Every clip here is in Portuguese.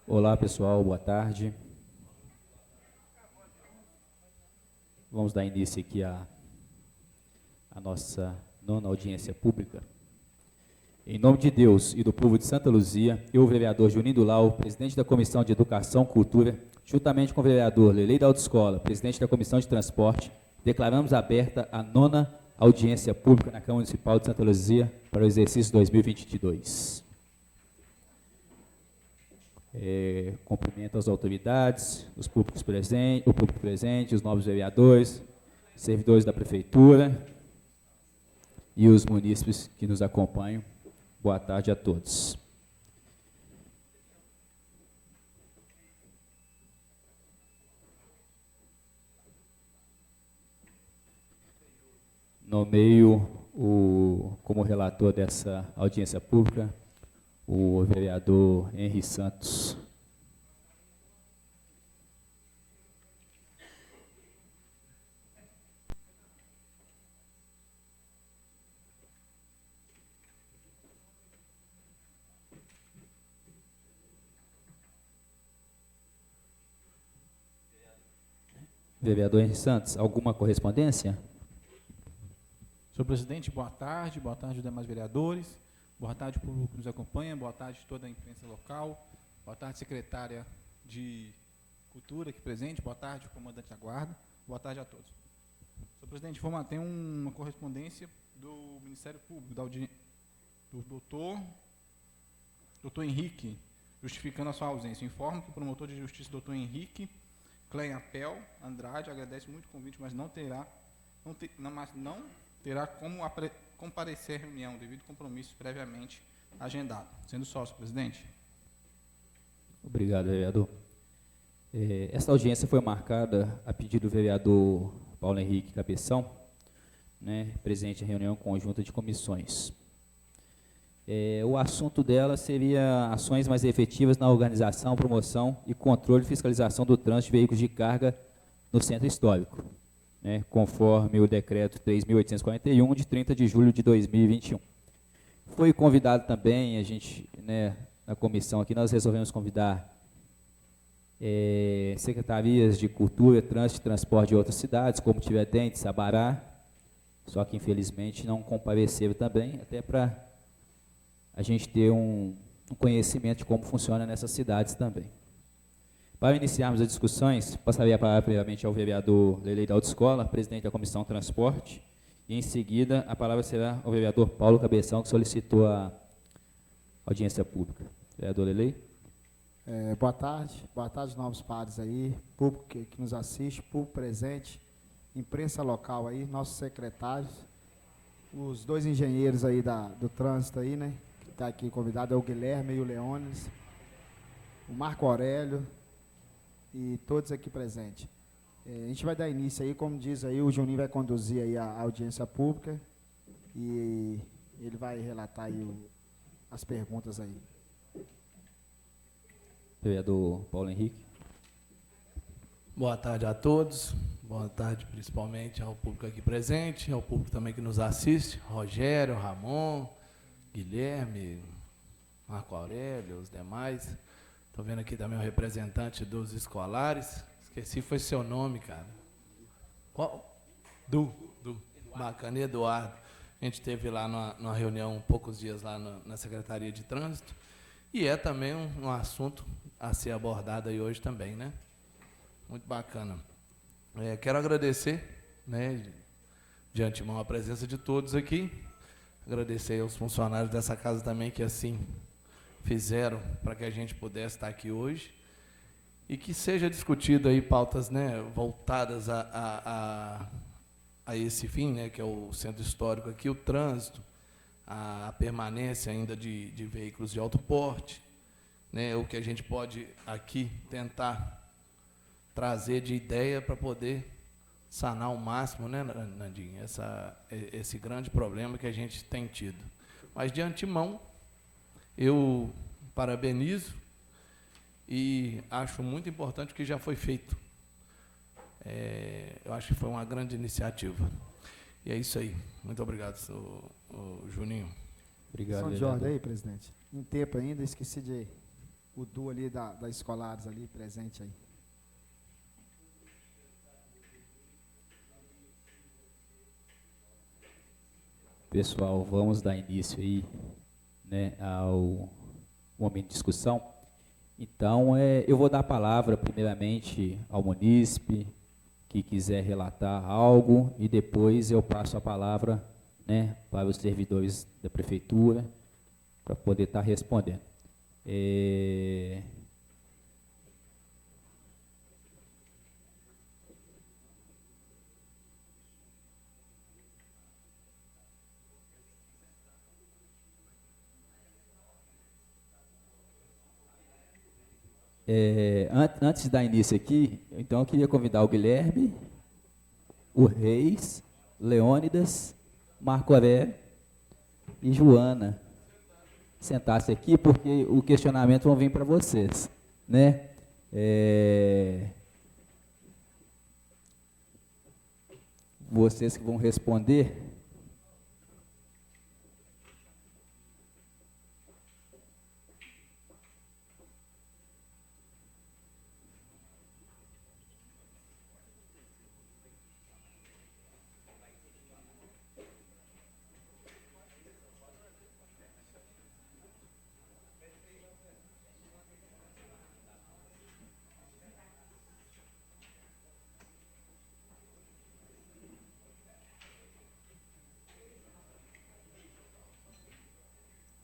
Olá, pessoal, boa tarde. Vamos dar início aqui à nossa nona audiência pública. Em nome de Deus e do povo de Santa Luzia, eu, o vereador Juninho Dulau, presidente da Comissão de Educação e Cultura, juntamente com o vereador Lelei da Autoescola, presidente da Comissão de Transporte, declaramos aberta a nona audiência pública na Câmara Municipal de Santa Luzia para o exercício 2022. Cumprimento as autoridades, o público presente, os novos vereadores, servidores da Prefeitura e os munícipes que nos acompanham. Boa tarde a todos. Nomeio como relator dessa audiência pública o vereador Henri Santos. Vereador Henri Santos, alguma correspondência? Senhor presidente, boa tarde aos demais vereadores, boa tarde ao público que nos acompanha, boa tarde a toda a imprensa local, boa tarde secretária de Cultura aqui presente, boa tarde comandante da Guarda, boa tarde a todos. Senhor presidente, tem uma correspondência do Ministério Público, do doutor Henrique, justificando a sua ausência. Informo que o promotor de justiça, doutor Henrique Clenapel Andrade, agradece muito o convite, mas não terá como comparecer à reunião, devido a compromissos previamente agendados. Sendo sócio, presidente. Obrigado, vereador. Esta audiência foi marcada a pedido do vereador Paulo Henrique Cabeção, presente em reunião conjunta de comissões. O assunto dela seria ações mais efetivas na organização, promoção e controle e fiscalização do trânsito de veículos de carga no centro histórico, conforme o decreto 3.841, de 30 de julho de 2021. Foi convidado também, a gente, na comissão aqui, nós resolvemos convidar secretarias de Cultura, Trânsito e Transporte de outras cidades, como Tiradentes, Sabará, só que infelizmente não compareceram também, até para a gente ter um conhecimento de como funciona nessas cidades também. Para iniciarmos as discussões, passaria a palavra primeiramente ao vereador Lelei da Autoescola, presidente da Comissão Transporte, e em seguida a palavra será ao vereador Paulo Cabeção, que solicitou a audiência pública. Vereador Lelei. Boa tarde, novos pares aí, público que nos assiste, público presente, imprensa local aí, nossos secretários, os dois engenheiros aí do trânsito aí, que está aqui convidado, é o Guilherme e o Leônidas, o Marco Aurélio e todos aqui presentes. A gente vai dar início aí, como diz aí, o Juninho vai conduzir aí a audiência pública e ele vai relatar aí as perguntas aí. Vereador Paulo Henrique. Boa tarde a todos, boa tarde principalmente ao público aqui presente, ao público também que nos assiste, Rogério, Ramon, Guilherme, Marco Aurélio, os demais. Estou vendo aqui também o representante dos escolares, esqueci, foi seu nome, cara. Qual? Bacana, Eduardo. A gente esteve lá numa reunião, poucos dias lá na Secretaria de Trânsito, e é também um assunto a ser abordado aí hoje também, Muito bacana. Quero agradecer, de antemão a presença de todos aqui, agradecer aos funcionários dessa casa também que assim fizeram para que a gente pudesse estar aqui hoje e que seja discutido aí pautas, voltadas a esse fim, que é o centro histórico aqui, o trânsito, a permanência ainda de veículos de alto porte, o que a gente pode aqui tentar trazer de ideia para poder sanar ao máximo, Nandinho, esse grande problema que a gente tem tido. Mas, de antemão, eu parabenizo e acho muito importante o que já foi feito. Eu acho que foi uma grande iniciativa. E é isso aí. Muito obrigado, Juninho. Obrigado, São de ordem aí, presidente. Em tempo ainda, esqueci de o Du ali da Escolares ali, presente aí. Pessoal, vamos dar início aí, né, ao momento de discussão. Então, eu vou dar a palavra primeiramente ao munícipe que quiser relatar algo e depois eu passo a palavra, né, para os servidores da prefeitura para poder estar respondendo. Antes de dar início aqui, então eu queria convidar o Guilherme, o Reis, Leônidas, Marco Aurélio e Joana sentar-se aqui, porque o questionamento vão vir para vocês, né? Vocês que vão responder.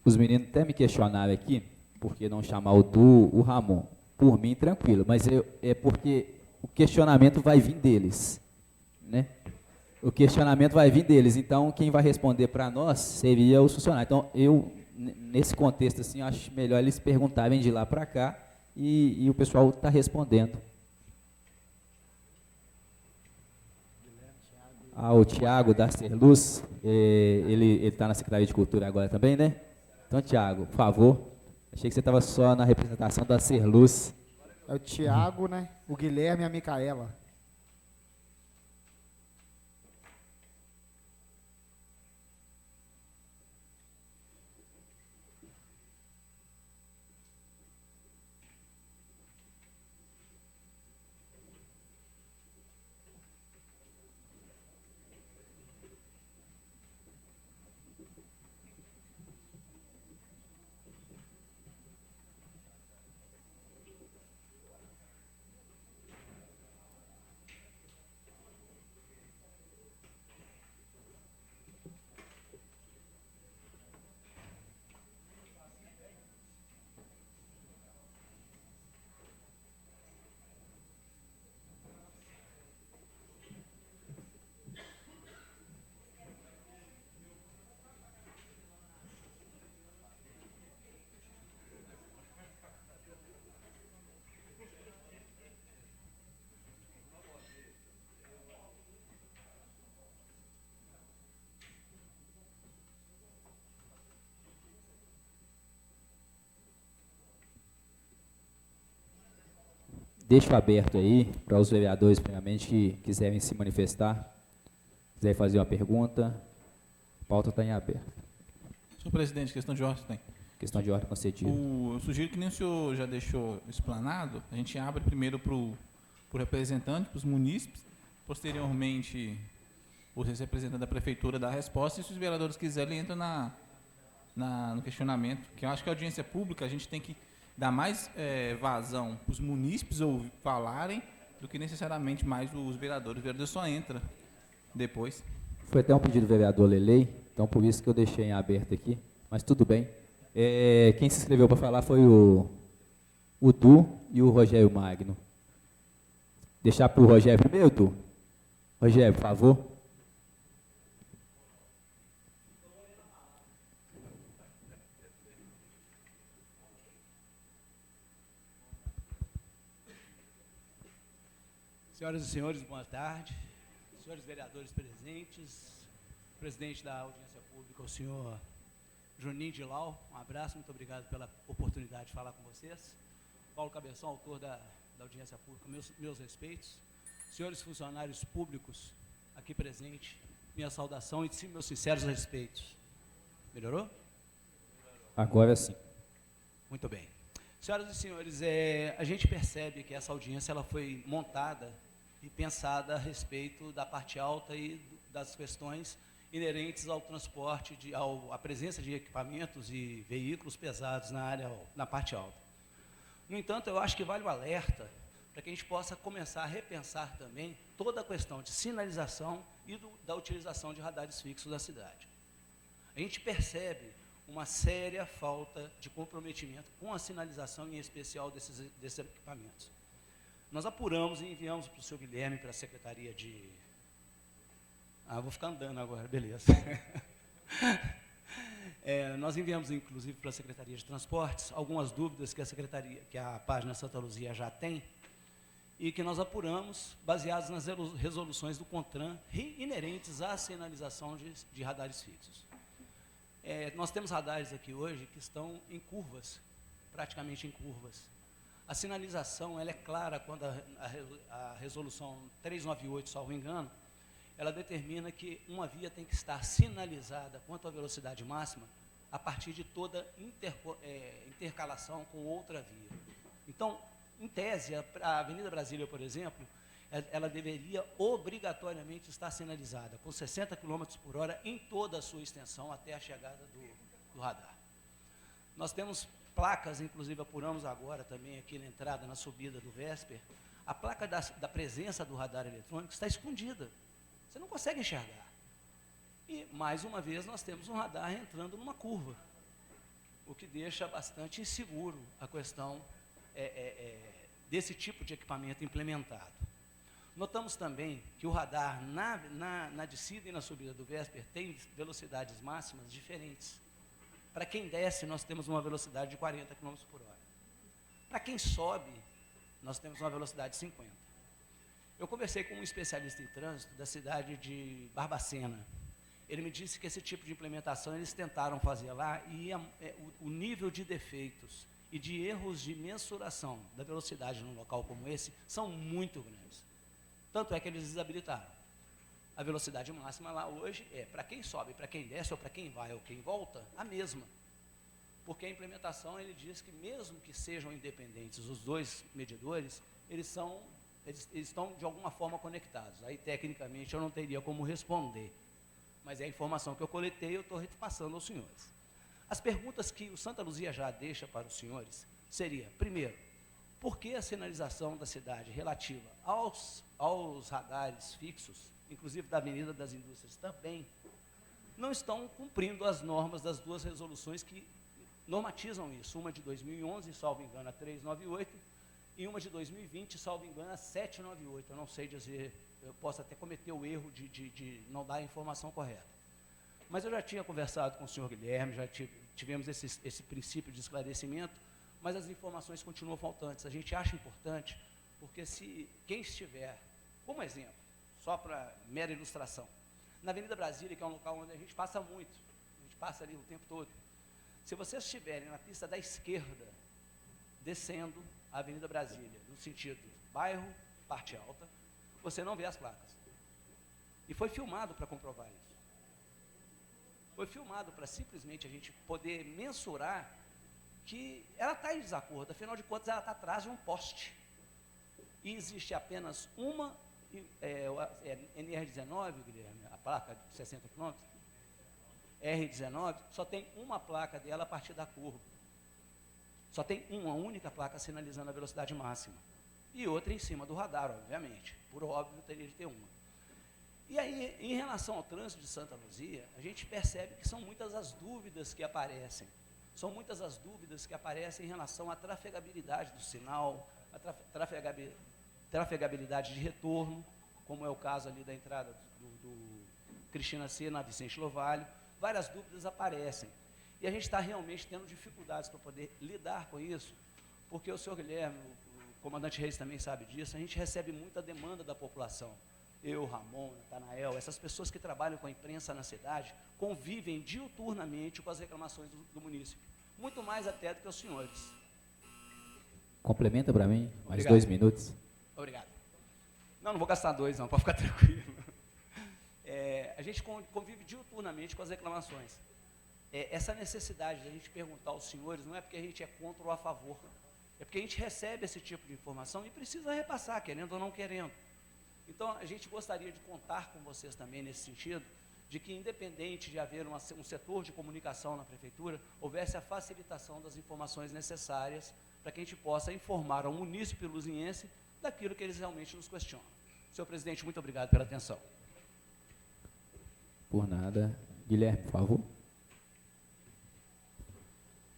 Os meninos até me questionaram aqui, por que não chamar o Ramon? Por mim, tranquilo, mas é porque o questionamento vai vir deles, né? O questionamento vai vir deles, então quem vai responder para nós seria os funcionários. Então, nesse contexto, assim, eu acho melhor eles perguntarem de lá para cá e o pessoal está respondendo. O Tiago da Serluz, ele está na Secretaria de Cultura agora também, né? Então, Tiago, por favor. Achei que você estava só na representação da Serluz. É o Tiago, né? O Guilherme e a Micaela. Deixo aberto aí para os vereadores, primeiramente, que quiserem se manifestar, quiserem fazer uma pergunta. A pauta está em aberto. Senhor presidente, questão de ordem tem. Questão de ordem concedida. Eu sugiro que nem o senhor já deixou explanado, a gente abre primeiro para o representante, para os munícipes, posteriormente os representantes da prefeitura dá a resposta, e se os vereadores quiserem, entram no questionamento, que eu acho que a audiência pública a gente tem que dar mais vazão para os munícipes falarem do que necessariamente mais os vereadores. O vereador só entra depois. Foi até um pedido do vereador Lelei, então por isso que eu deixei em aberto aqui, mas tudo bem. Quem se inscreveu para falar foi o Du e o Rogério Magno. Deixar para o Rogério primeiro, Du? Rogério, por favor. Senhoras e senhores, boa tarde. Senhores vereadores presentes, presidente da audiência pública, o senhor Juninho de Lau, um abraço, muito obrigado pela oportunidade de falar com vocês. Paulo Cabeção, autor da audiência pública, meus respeitos. Senhores funcionários públicos aqui presentes, minha saudação e meus sinceros respeitos. Melhorou? Agora sim. Muito bem. Senhoras e senhores, a gente percebe que essa audiência ela foi montada e pensada a respeito da parte alta e das questões inerentes ao transporte, à presença de equipamentos e veículos pesados na parte alta. No entanto, eu acho que vale o alerta para que a gente possa começar a repensar também toda a questão de sinalização e da utilização de radares fixos da cidade. A gente percebe uma séria falta de comprometimento com a sinalização, em especial desses equipamentos. Nós apuramos e enviamos para o senhor Guilherme, para a Secretaria de... vou ficar andando agora, beleza. Nós enviamos, inclusive, para a Secretaria de Transportes, algumas dúvidas que a página Santa Luzia já tem, e que nós apuramos, baseados nas resoluções do CONTRAN, inerentes à sinalização de radares fixos. Nós temos radares aqui hoje que estão em curvas, praticamente em curvas. A sinalização ela é clara quando a resolução 398, salvo engano, ela determina que uma via tem que estar sinalizada quanto à velocidade máxima a partir de toda intercalação com outra via. Então, em tese, a Avenida Brasília, por exemplo, ela deveria obrigatoriamente estar sinalizada com 60 km por hora em toda a sua extensão até a chegada do radar. Nós temos placas, inclusive apuramos agora também aqui na entrada, na subida do Vesper, a placa da presença do radar eletrônico está escondida, você não consegue enxergar. E, mais uma vez, nós temos um radar entrando numa curva, o que deixa bastante inseguro a questão desse tipo de equipamento implementado. Notamos também que o radar na descida e na subida do Vesper tem velocidades máximas diferentes. Para quem desce, nós temos uma velocidade de 40 km por hora. Para quem sobe, nós temos uma velocidade de 50. Eu conversei com um especialista em trânsito da cidade de Barbacena. Ele me disse que esse tipo de implementação eles tentaram fazer lá e o nível de defeitos e de erros de mensuração da velocidade num local como esse são muito grandes. Tanto é que eles desabilitaram. A velocidade máxima lá hoje para quem sobe, para quem desce, ou para quem vai ou quem volta, a mesma. Porque a implementação, ele diz que mesmo que sejam independentes os dois medidores, eles estão de alguma forma conectados. Aí, tecnicamente, eu não teria como responder. Mas é a informação que eu coletei e eu estou repassando aos senhores. As perguntas que o Santa Luzia já deixa para os senhores seria, primeiro, por que a sinalização da cidade relativa aos radares fixos, inclusive da Avenida das Indústrias também, não estão cumprindo as normas das duas resoluções que normatizam isso, uma de 2011, salvo engano, a 398, e uma de 2020, salvo engano, a 798. Eu não sei dizer, eu posso até cometer o erro de não dar a informação correta. Mas eu já tinha conversado com o senhor Guilherme, já tivemos esse princípio de esclarecimento, mas as informações continuam faltantes. A gente acha importante, porque se quem estiver, como exemplo, só para mera ilustração, na Avenida Brasília, que é um local onde a gente passa muito, a gente passa ali o tempo todo, se vocês estiverem na pista da esquerda, descendo a Avenida Brasília, no sentido bairro, parte alta, você não vê as placas. E foi filmado para comprovar isso. Foi filmado para simplesmente a gente poder mensurar que ela está em desacordo, afinal de contas ela está atrás de um poste. E existe apenas uma NR19, Guilherme, a placa de 60 km, R19, só tem uma placa dela a partir da curva. Só tem uma única placa sinalizando a velocidade máxima. E outra em cima do radar, obviamente. Por óbvio, teria de ter uma. E aí, em relação ao trânsito de Santa Luzia, a gente percebe que são muitas as dúvidas que aparecem. São muitas as dúvidas que aparecem em relação à trafegabilidade do sinal, a trafegabilidade de retorno, como é o caso ali da entrada do Cristina C na Vicente Lovalho. Várias dúvidas aparecem. E a gente está realmente tendo dificuldades para poder lidar com isso, porque o senhor Guilherme, o comandante Reis também sabe disso, a gente recebe muita demanda da população. Eu, Ramon, Natanael, essas pessoas que trabalham com a imprensa na cidade, convivem diuturnamente com as reclamações do munícipe. Muito mais até do que os senhores. Complementa para mim, mais Obrigado. 2 minutos. Obrigado. Não vou gastar 2 não, pode ficar tranquilo. A gente convive diuturnamente com as reclamações. Essa necessidade de a gente perguntar aos senhores não é porque a gente é contra ou a favor. É porque a gente recebe esse tipo de informação e precisa repassar, querendo ou não querendo. Então, a gente gostaria de contar com vocês também nesse sentido, de que, independente de haver um setor de comunicação na prefeitura, houvesse a facilitação das informações necessárias para que a gente possa informar ao munícipe luziense daquilo que eles realmente nos questionam. Senhor presidente, muito obrigado pela atenção. Por nada. Guilherme, por favor.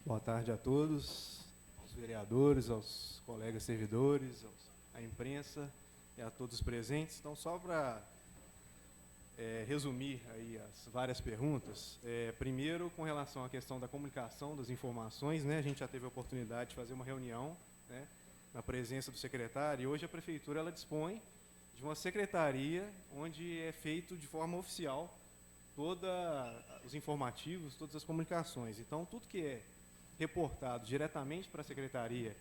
Boa tarde a todos, aos vereadores, aos colegas servidores, à imprensa e a todos os presentes. Então, só para resumir aí as várias perguntas, primeiro, com relação à questão da comunicação das informações, né, a gente já teve a oportunidade de fazer uma reunião, né, na presença do secretário, e hoje a prefeitura ela dispõe de uma secretaria onde é feito de forma oficial todos os informativos, todas as comunicações. Então, tudo que é reportado diretamente para a secretaria,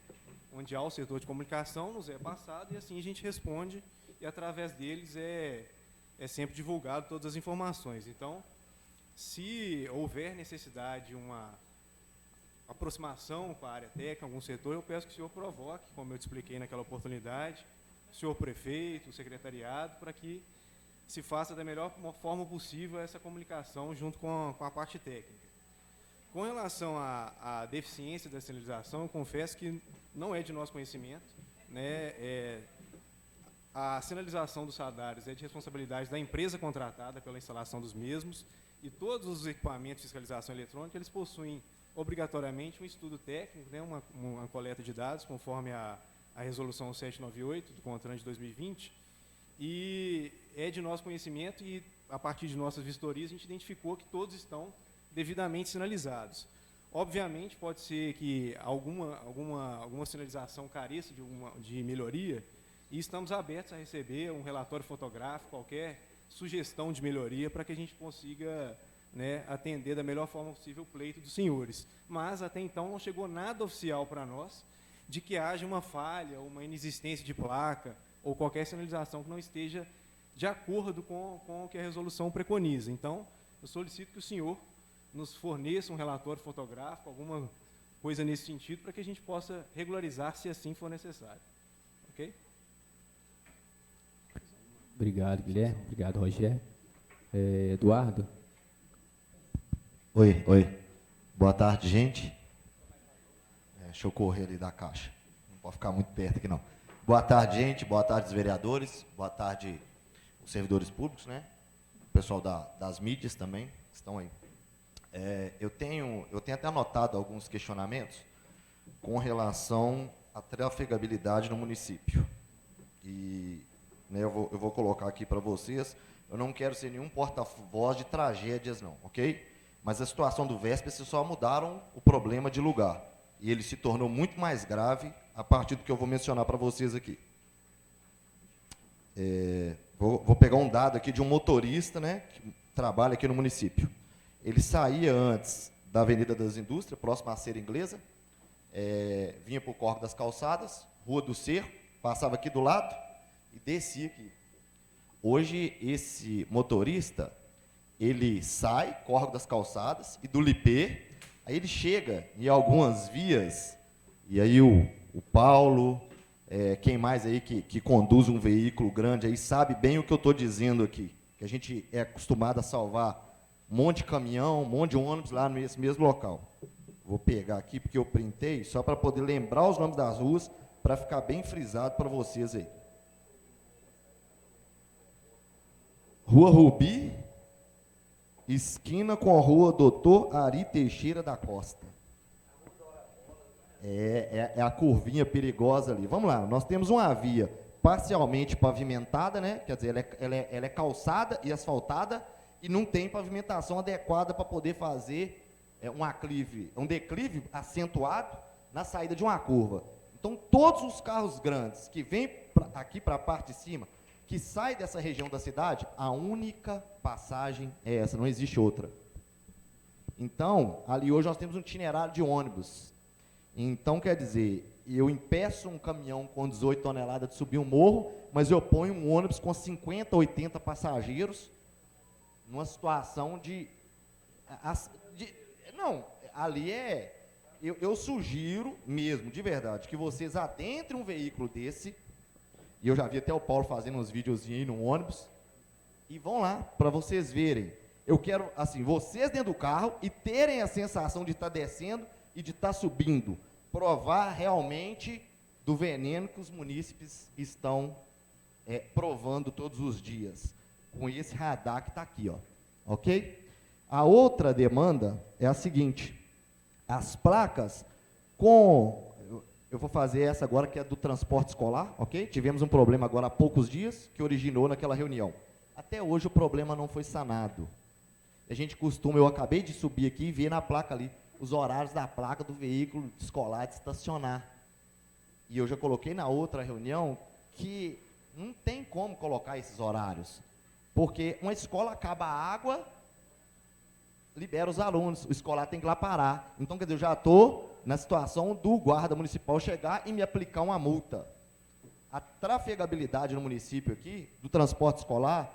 onde há o setor de comunicação, nos é passado e assim a gente responde e através deles é sempre divulgado todas as informações. Então, se houver necessidade de uma aproximação com a área técnica, algum setor, eu peço que o senhor provoque, como eu te expliquei naquela oportunidade, o senhor prefeito, o secretariado, para que se faça da melhor forma possível essa comunicação junto com a parte técnica. Com relação à deficiência da sinalização, eu confesso que não é de nosso conhecimento, né? A sinalização dos radares é de responsabilidade da empresa contratada pela instalação dos mesmos e todos os equipamentos de fiscalização eletrônica, eles possuem obrigatoriamente um estudo técnico, né? uma coleta de dados, conforme a resolução 798 do CONTRAN de 2020, e é de nosso conhecimento e, a partir de nossas vistorias, a gente identificou que todos estão devidamente sinalizados. Obviamente, pode ser que alguma sinalização careça de melhoria, e estamos abertos a receber um relatório fotográfico, qualquer sugestão de melhoria, para que a gente consiga, né, atender da melhor forma possível o pleito dos senhores. Mas, até então, não chegou nada oficial para nós de que haja uma falha, uma inexistência de placa, ou qualquer sinalização que não esteja de acordo com o que a resolução preconiza. Então, eu solicito que o senhor nos forneça um relatório fotográfico, alguma coisa nesse sentido, para que a gente possa regularizar, se assim for necessário. Ok? Obrigado, Guilherme. Obrigado, Rogério. Eduardo. Oi. Boa tarde, gente. Deixa eu correr ali da caixa. Não pode ficar muito perto aqui, não. Boa tarde, gente. Boa tarde, os vereadores. Boa tarde, os servidores públicos, né? O pessoal das mídias também estão aí. Eu tenho até anotado alguns questionamentos com relação à trafegabilidade no município. E, né, eu vou colocar aqui para vocês. Eu não quero ser nenhum porta-voz de tragédias, não, ok? Mas a situação do Véspera, vocês só mudaram o problema de lugar. E ele se tornou muito mais grave a partir do que eu vou mencionar para vocês aqui. Vou pegar um dado aqui de um motorista, né, que trabalha aqui no município. Ele saía antes da Avenida das Indústrias, próximo à Cera Inglesa, vinha para o Córrego das Calçadas, Rua do Cerro, passava aqui do lado e descia aqui. Hoje, esse motorista, ele sai, Córrego das Calçadas, e do Lipê, aí ele chega em algumas vias, e aí o Paulo, quem mais aí que conduz um veículo grande aí, sabe bem o que eu estou dizendo aqui, que a gente é acostumado a salvar um monte de caminhão, um monte de ônibus lá nesse mesmo local. Vou pegar aqui, porque eu printei, só para poder lembrar os nomes das ruas, para ficar bem frisado para vocês aí. Rua Rubi, esquina com a Rua Doutor Ari Teixeira da Costa. É a curvinha perigosa ali. Vamos lá, nós temos uma via parcialmente pavimentada, né? Quer dizer, ela é calçada e asfaltada e não tem pavimentação adequada para poder fazer um declive acentuado na saída de uma curva. Então, todos os carros grandes que vêm aqui para a parte de cima, que saem dessa região da cidade, a única passagem é essa, não existe outra. Então, ali hoje nós temos um itinerário de ônibus. Então, quer dizer, eu impeço um caminhão com 18 toneladas de subir um morro, mas eu ponho um ônibus com 50, 80 passageiros, numa situação não, ali eu sugiro mesmo, de verdade, que vocês adentrem um veículo desse, e eu já vi até o Paulo fazendo uns videozinhos aí no ônibus, e vão lá, para vocês verem. Eu quero, assim, vocês dentro do carro e terem a sensação de estar descendo e de estar subindo. Provar realmente do veneno que os munícipes estão provando todos os dias, com esse radar que está aqui, ó, ok? A outra demanda é a seguinte: as placas eu vou fazer essa agora, que é do transporte escolar, ok? Tivemos um problema agora há poucos dias, que originou naquela reunião. Até hoje o problema não foi sanado. A gente costuma, eu acabei de subir aqui e ver na placa ali, os horários da placa do veículo escolar de estacionar. E eu já coloquei na outra reunião que não tem como colocar esses horários, porque uma escola acaba a água, libera os alunos, o escolar tem que ir lá parar. Então, quer dizer, eu já estou na situação do guarda municipal chegar e me aplicar uma multa. A trafegabilidade no município aqui, do transporte escolar,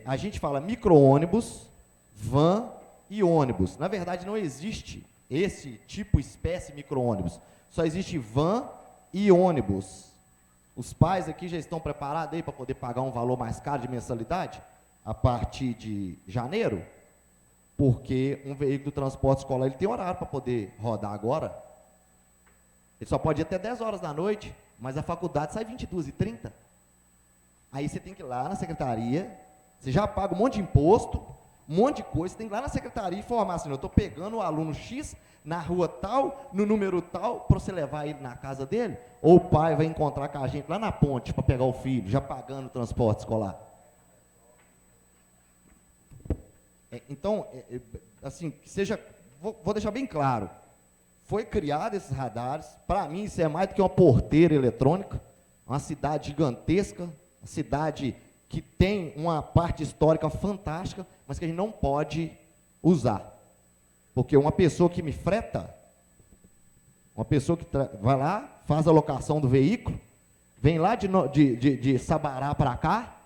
a gente fala micro-ônibus, van e ônibus. Na verdade, não existe esse tipo, espécie micro-ônibus. Só existe van e ônibus. Os pais aqui já estão preparados aí para poder pagar um valor mais caro de mensalidade a partir de janeiro? Porque um veículo de transporte escolar, ele tem horário para poder rodar agora. Ele só pode ir até 10 horas da noite, mas a faculdade sai 22h30. Aí você tem que ir lá na secretaria, você já paga um monte de imposto, um monte de coisa, você tem que ir lá na secretaria e informar assim: eu estou pegando o aluno X na rua tal, no número tal, para você levar ele na casa dele, ou o pai vai encontrar com a gente lá na ponte para pegar o filho, já pagando o transporte escolar. Então, assim, que seja, vou deixar bem claro, foi criado esses radares. Para mim isso é mais do que uma porteira eletrônica, uma cidade gigantesca, uma cidade que tem uma parte histórica fantástica, mas que a gente não pode usar, porque uma pessoa que me freta, uma pessoa que vai lá, faz a locação do veículo, vem lá de Sabará para cá,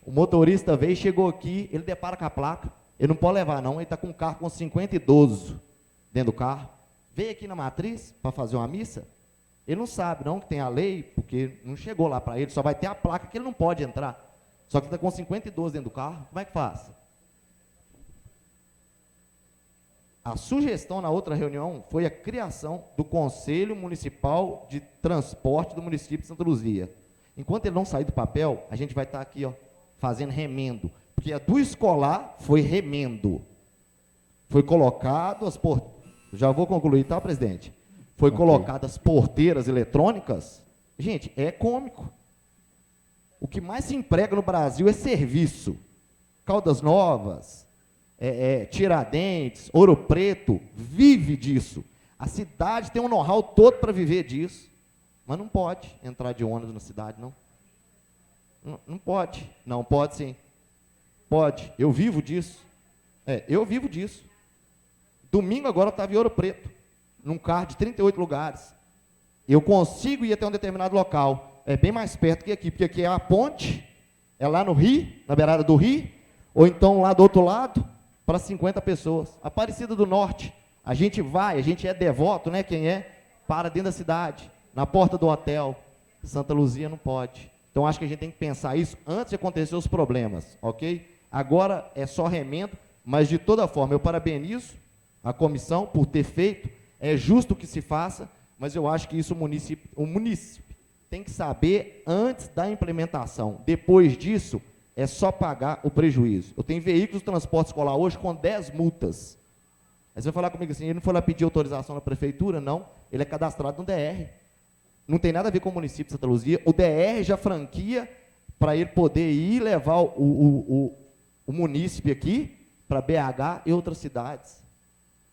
o motorista veio, chegou aqui, ele depara com a placa, ele não pode levar não, ele está com um carro com 50 idosos dentro do carro, veio aqui na matriz para fazer uma missa, ele não sabe não que tem a lei, porque não chegou lá para ele, só vai ter a placa que ele não pode entrar, só que está com 50 idosos dentro do carro, como é que faz? A sugestão na outra reunião foi a criação do Conselho Municipal de Transporte do município de Santa Luzia. Enquanto ele não sair do papel, a gente vai estar aqui, ó, fazendo remendo, porque a do escolar foi remendo. Foi colocado as porteiras, já vou concluir, tá, presidente? Foi colocado as porteiras eletrônicas. Gente, é cômico. O que mais se emprega no Brasil é serviço. Caldas Novas, Tiradentes, Ouro Preto, vive disso. A cidade tem um know-how todo para viver disso, mas não pode entrar de ônibus na cidade, não. Não pode. Não, pode sim. Pode. Eu vivo disso. Eu vivo disso. Domingo agora eu estava em Ouro Preto, num carro de 38 lugares. Eu consigo ir até um determinado local. É bem mais perto que aqui, porque aqui é a ponte, é lá no rio, na beirada do rio, ou então lá do outro lado, para 50 pessoas. Aparecida do Norte, a gente vai, a gente é devoto, né? Quem para dentro da cidade, na porta do hotel. Santa Luzia não pode. Então, acho que a gente tem que pensar isso antes de acontecer os problemas, ok? Agora é só remendo, mas de toda forma, eu parabenizo a comissão por ter feito, é justo que se faça, mas eu acho que isso o município tem que saber antes da implementação. Depois disso, é só pagar o prejuízo. Eu tenho veículos de transporte escolar hoje com 10 multas. Aí você vai falar comigo assim, ele não foi lá pedir autorização na prefeitura? Não, ele é cadastrado no DR. Não tem nada a ver com o município de Santa Luzia. O DR já franquia para ele poder ir levar o munícipe aqui para BH e outras cidades.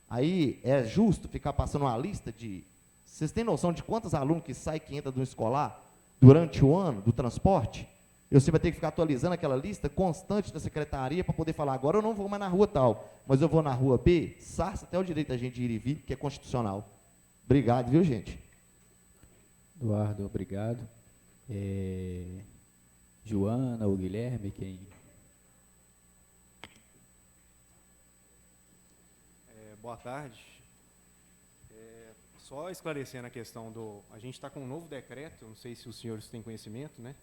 Aí é justo ficar passando uma lista de... Vocês têm noção de quantos alunos que saem, que entram do escolar durante o ano do transporte? Você vai ter que ficar atualizando aquela lista constante da secretaria para poder falar: agora eu não vou mais na rua tal, mas eu vou na rua B, sarça até o direito da gente ir e vir, que é constitucional. Obrigado, viu, gente? Eduardo, obrigado. Joana ou Guilherme, quem? Boa tarde. Só esclarecendo a questão a gente está com um novo decreto, não sei se os senhores têm conhecimento, né?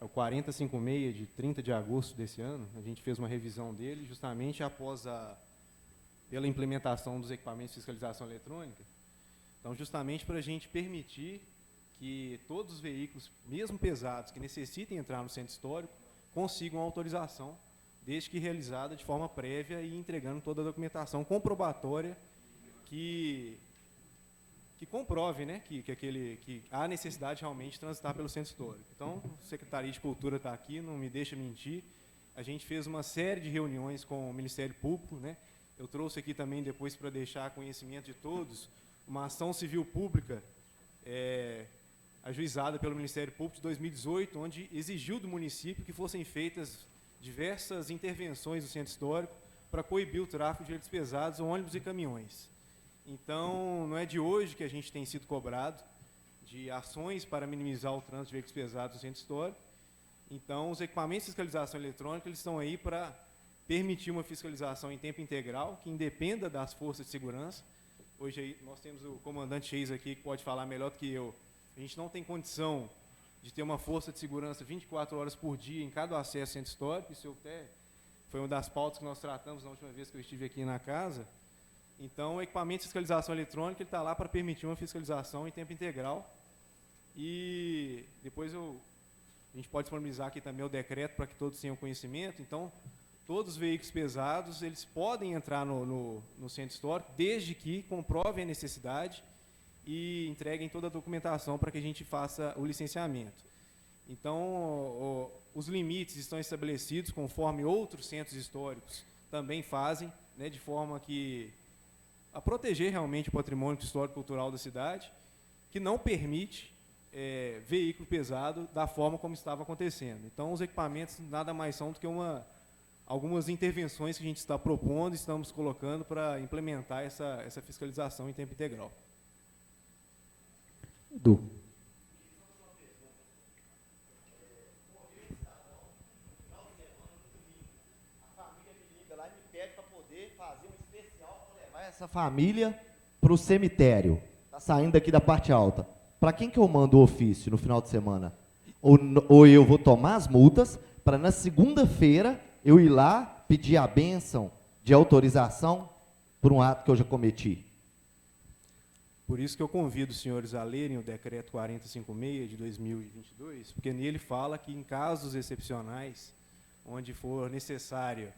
É o 4056, de 30 de agosto desse ano. A gente fez uma revisão dele justamente pela implementação dos equipamentos de fiscalização eletrônica. Então, justamente para a gente permitir que todos os veículos, mesmo pesados, que necessitem entrar no centro histórico, consigam a autorização, desde que realizada de forma prévia e entregando toda a documentação comprobatória que comprove, né, que há necessidade realmente de transitar pelo centro histórico. Então, a Secretaria de Cultura está aqui, não me deixa mentir. A gente fez uma série de reuniões com o Ministério Público, né? Eu trouxe aqui também, depois, para deixar conhecimento de todos, uma ação civil pública ajuizada pelo Ministério Público de 2018, onde exigiu do município que fossem feitas diversas intervenções no centro histórico para coibir o tráfego de veículos pesados, ônibus e caminhões. Então, não é de hoje que a gente tem sido cobrado de ações para minimizar o trânsito de veículos pesados no centro histórico. Então, os equipamentos de fiscalização eletrônica eles estão aí para permitir uma fiscalização em tempo integral, que independa das forças de segurança. Hoje aí, nós temos o comandante Cheis aqui, que pode falar melhor do que eu. A gente não tem condição de ter uma força de segurança 24 horas por dia em cada acesso ao centro histórico. Isso até foi uma das pautas que nós tratamos na última vez que eu estive aqui na casa. Então, o equipamento de fiscalização eletrônica está lá para permitir uma fiscalização em tempo integral. E depois a gente pode disponibilizar aqui também o decreto para que todos tenham conhecimento. Então, todos os veículos pesados eles podem entrar no centro histórico, desde que comprovem a necessidade e entreguem toda a documentação para que a gente faça o licenciamento. Então, os limites estão estabelecidos conforme outros centros históricos também fazem, né, de forma a proteger realmente o patrimônio histórico-cultural da cidade, que não permite veículo pesado da forma como estava acontecendo. Então, os equipamentos nada mais são do que algumas intervenções que a gente está propondo e estamos colocando para implementar essa fiscalização em tempo integral. Edu. Essa família para o cemitério. Está saindo aqui da parte alta. Para quem que eu mando o ofício no final de semana? Ou eu vou tomar as multas para na segunda-feira eu ir lá pedir a bênção de autorização por um ato que eu já cometi? Por isso que eu convido os senhores a lerem o decreto 4056 de 2022, porque nele fala que em casos excepcionais, onde for necessária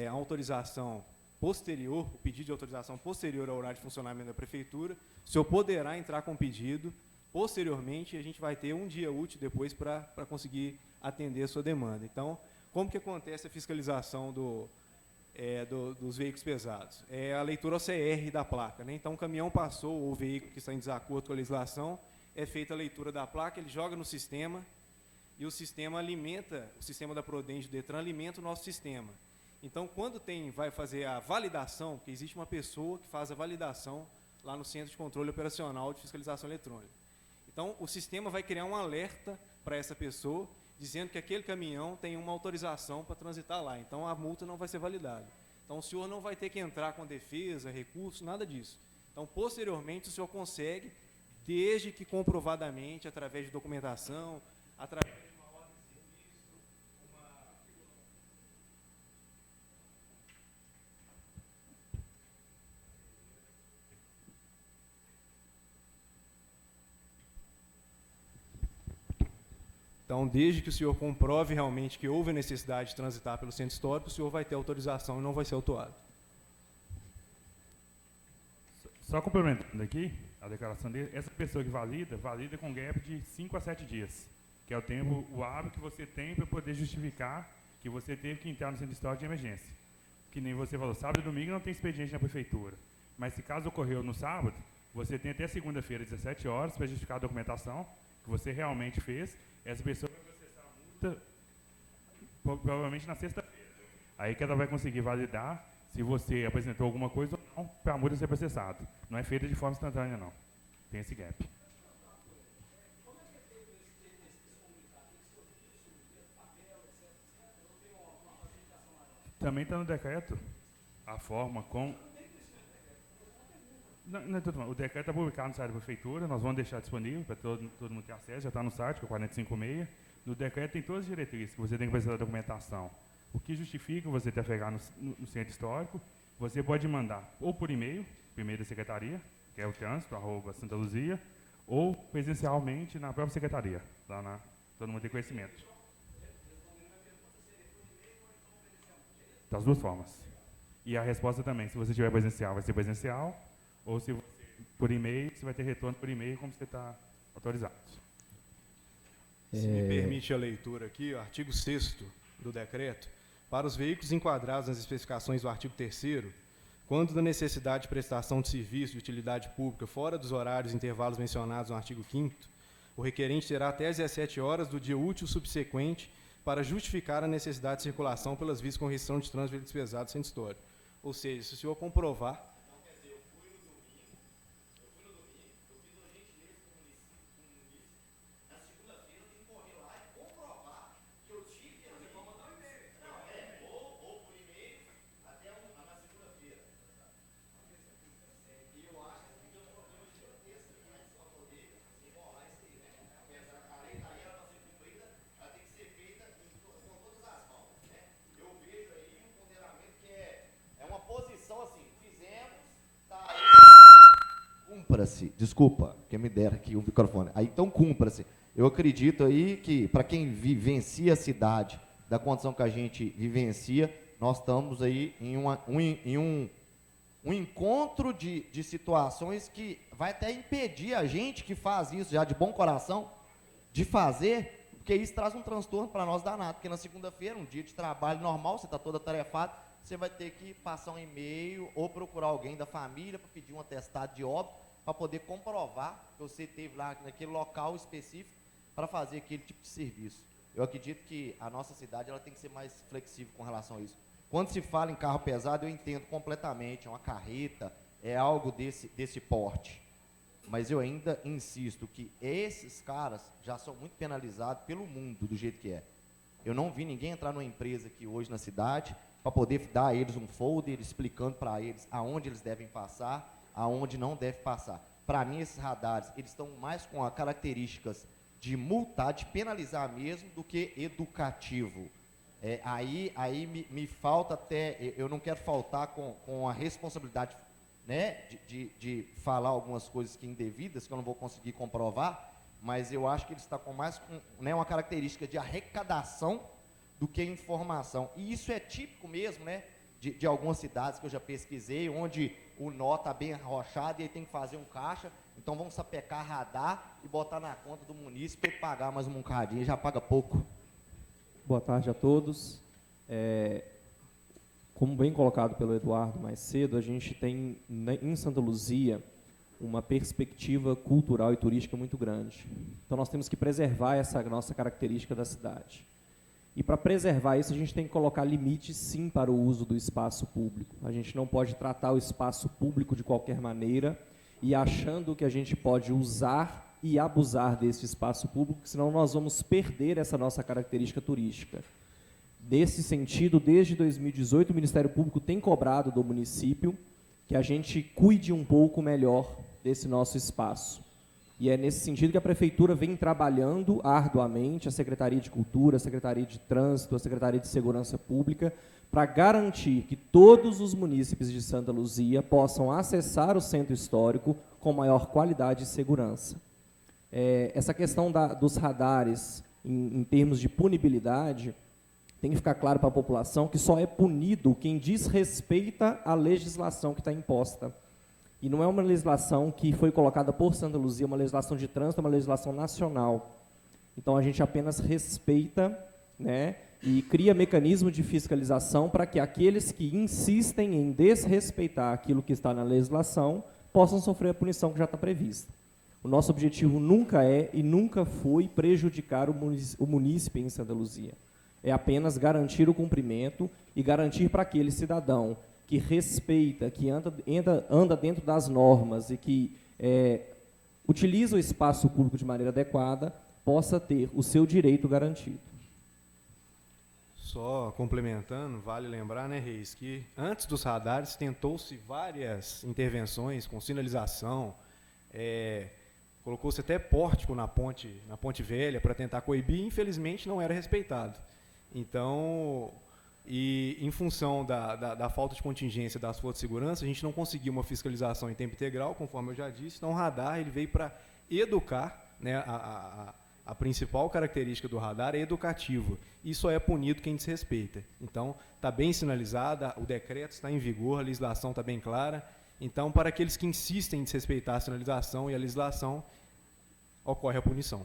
a autorização posterior, o pedido de autorização posterior ao horário de funcionamento da prefeitura, o senhor poderá entrar com o pedido posteriormente e a gente vai ter um dia útil depois para conseguir atender a sua demanda. Então, como que acontece a fiscalização dos veículos pesados? É a leitura OCR da placa, né? Então, o caminhão passou, ou o veículo que está em desacordo com a legislação, é feita a leitura da placa, ele joga no sistema e o sistema alimenta, o sistema da Prodente do Detran alimenta o nosso sistema. Então, quando vai fazer a validação, porque existe uma pessoa que faz a validação lá no Centro de Controle Operacional de Fiscalização Eletrônica. Então, o sistema vai criar um alerta para essa pessoa, dizendo que aquele caminhão tem uma autorização para transitar lá. Então, a multa não vai ser validada. Então, o senhor não vai ter que entrar com defesa, recurso, nada disso. Então, posteriormente, o senhor consegue, desde que comprovadamente, através de documentação, através de uma ordem de serviço, Então, desde que o senhor comprove realmente que houve a necessidade de transitar pelo centro histórico, o senhor vai ter autorização e não vai ser autuado. Só complementando aqui a declaração dele, essa pessoa que valida com gap de 5 a 7 dias, que é o tempo, o hábito que você tem para poder justificar que você teve que entrar no centro histórico de emergência. Que nem você falou, sábado e domingo não tem expediente na prefeitura, mas se caso ocorreu no sábado, você tem até segunda-feira, 17 horas, para justificar a documentação que você realmente fez. Essa pessoa vai processar a multa provavelmente na sexta-feira. Aí que ela vai conseguir validar se você apresentou alguma coisa ou não para a multa ser processada. Não é feita de forma instantânea, não. Tem esse gap. Também está no decreto a forma com... Não é tudo mal. O decreto está publicado no site da prefeitura, nós vamos deixar disponível para todo mundo ter acesso, já está no site, que é o 456. No decreto tem todas as diretrizes que você tem que apresentar a documentação. O que justifica você trafegar no centro histórico, você pode mandar ou por e-mail da secretaria, que é o trânsito, @Santa Luzia, ou presencialmente na própria secretaria, todo mundo tem conhecimento. Das duas formas. E a resposta também, se você tiver presencial, vai ser presencial, ou se você, por e-mail, você vai ter retorno por e-mail como você está autorizado. Se me permite a leitura aqui, o artigo 6º do decreto, para os veículos enquadrados nas especificações do artigo 3º, quando da necessidade de prestação de serviço de utilidade pública fora dos horários e intervalos mencionados no artigo 5º, o requerente terá até às 17 horas do dia útil subsequente para justificar a necessidade de circulação pelas vias com restrição de trânsito de veículos pesados sem história. Ou seja, se o senhor comprovar... Cumpra-se, desculpa, quem me dera aqui o microfone. Aí, então, cumpra-se. Eu acredito aí que, para quem vivencia a cidade, da condição que a gente vivencia, nós estamos aí em um encontro de situações que vai até impedir a gente que faz isso já de bom coração, de fazer, porque isso traz um transtorno para nós danado, porque na segunda-feira, um dia de trabalho normal, você está todo atarefado, você vai ter que passar um e-mail ou procurar alguém da família para pedir um atestado de óbito, para poder comprovar que você esteve lá naquele local específico para fazer aquele tipo de serviço. Eu acredito que a nossa cidade ela tem que ser mais flexível com relação a isso. Quando se fala em carro pesado, eu entendo completamente, é uma carreta, é algo desse porte. Mas eu ainda insisto que esses caras já são muito penalizados pelo mundo, do jeito que é. Eu não vi ninguém entrar numa empresa aqui hoje na cidade para poder dar a eles um folder explicando para eles aonde eles devem passar, aonde não deve passar. Para mim, esses radares, eles estão mais com as características de multar, de penalizar mesmo, do que educativo. Aí me falta até, eu não quero faltar com a responsabilidade, né, de falar algumas coisas que indevidas, que eu não vou conseguir comprovar, mas eu acho que ele está com mais né, uma característica de arrecadação do que informação. E isso é típico mesmo, né, de algumas cidades que eu já pesquisei, onde o nó está bem arrochado e aí tem que fazer um caixa, então vão sapecar radar e botar na conta do munícipe e pagar mais um bocadinho, já paga pouco. Boa tarde a todos. Como bem colocado pelo Eduardo mais cedo, a gente tem em Santa Luzia uma perspectiva cultural e turística muito grande. Então nós temos que preservar essa nossa característica da cidade. E para preservar isso, a gente tem que colocar limites, sim, para o uso do espaço público. A gente não pode tratar o espaço público de qualquer maneira e achando que a gente pode usar e abusar desse espaço público, senão nós vamos perder essa nossa característica turística. Nesse sentido, desde 2018, o Ministério Público tem cobrado do município que a gente cuide um pouco melhor desse nosso espaço. E é nesse sentido que a Prefeitura vem trabalhando arduamente, a Secretaria de Cultura, a Secretaria de Trânsito, a Secretaria de Segurança Pública, para garantir que todos os munícipes de Santa Luzia possam acessar o centro histórico com maior qualidade e segurança. Essa questão dos radares, em termos de punibilidade, tem que ficar claro para a população que só é punido quem desrespeita a legislação que está imposta. E não é uma legislação que foi colocada por Santa Luzia, é uma legislação de trânsito, é uma legislação nacional. Então, a gente apenas respeita, né, e cria mecanismo de fiscalização para que aqueles que insistem em desrespeitar aquilo que está na legislação possam sofrer a punição que já está prevista. O nosso objetivo nunca é e nunca foi prejudicar o munícipe em Santa Luzia. É apenas garantir o cumprimento e garantir para aquele cidadão que respeita, que anda dentro das normas e que utiliza o espaço público de maneira adequada, possa ter o seu direito garantido. Só complementando, vale lembrar, né, Reis, que antes dos radares tentou-se várias intervenções com sinalização, colocou-se até pórtico na ponte velha para tentar coibir, e infelizmente não era respeitado. Então, e em função da falta de contingência das forças de segurança, a gente não conseguiu uma fiscalização em tempo integral, conforme eu já disse. Então, o radar ele veio para educar, né, a principal característica do radar é educativa, e só é punido quem desrespeita. Então, está bem sinalizada, o decreto está em vigor, a legislação está bem clara. Então, para aqueles que insistem em desrespeitar a sinalização e a legislação, ocorre a punição.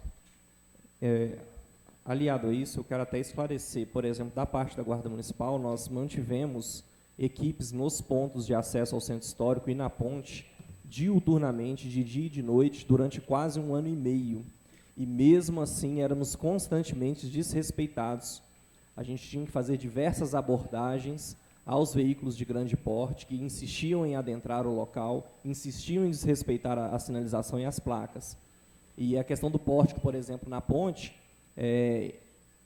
Aliado a isso, eu quero até esclarecer, por exemplo, da parte da Guarda Municipal, nós mantivemos equipes nos pontos de acesso ao centro histórico e na ponte, diuturnamente, de dia e de noite, durante quase 1 ano e meio. E mesmo assim éramos constantemente desrespeitados. A gente tinha que fazer diversas abordagens aos veículos de grande porte que insistiam em adentrar o local, insistiam em desrespeitar a sinalização e as placas. E a questão do pórtico, por exemplo, na ponte,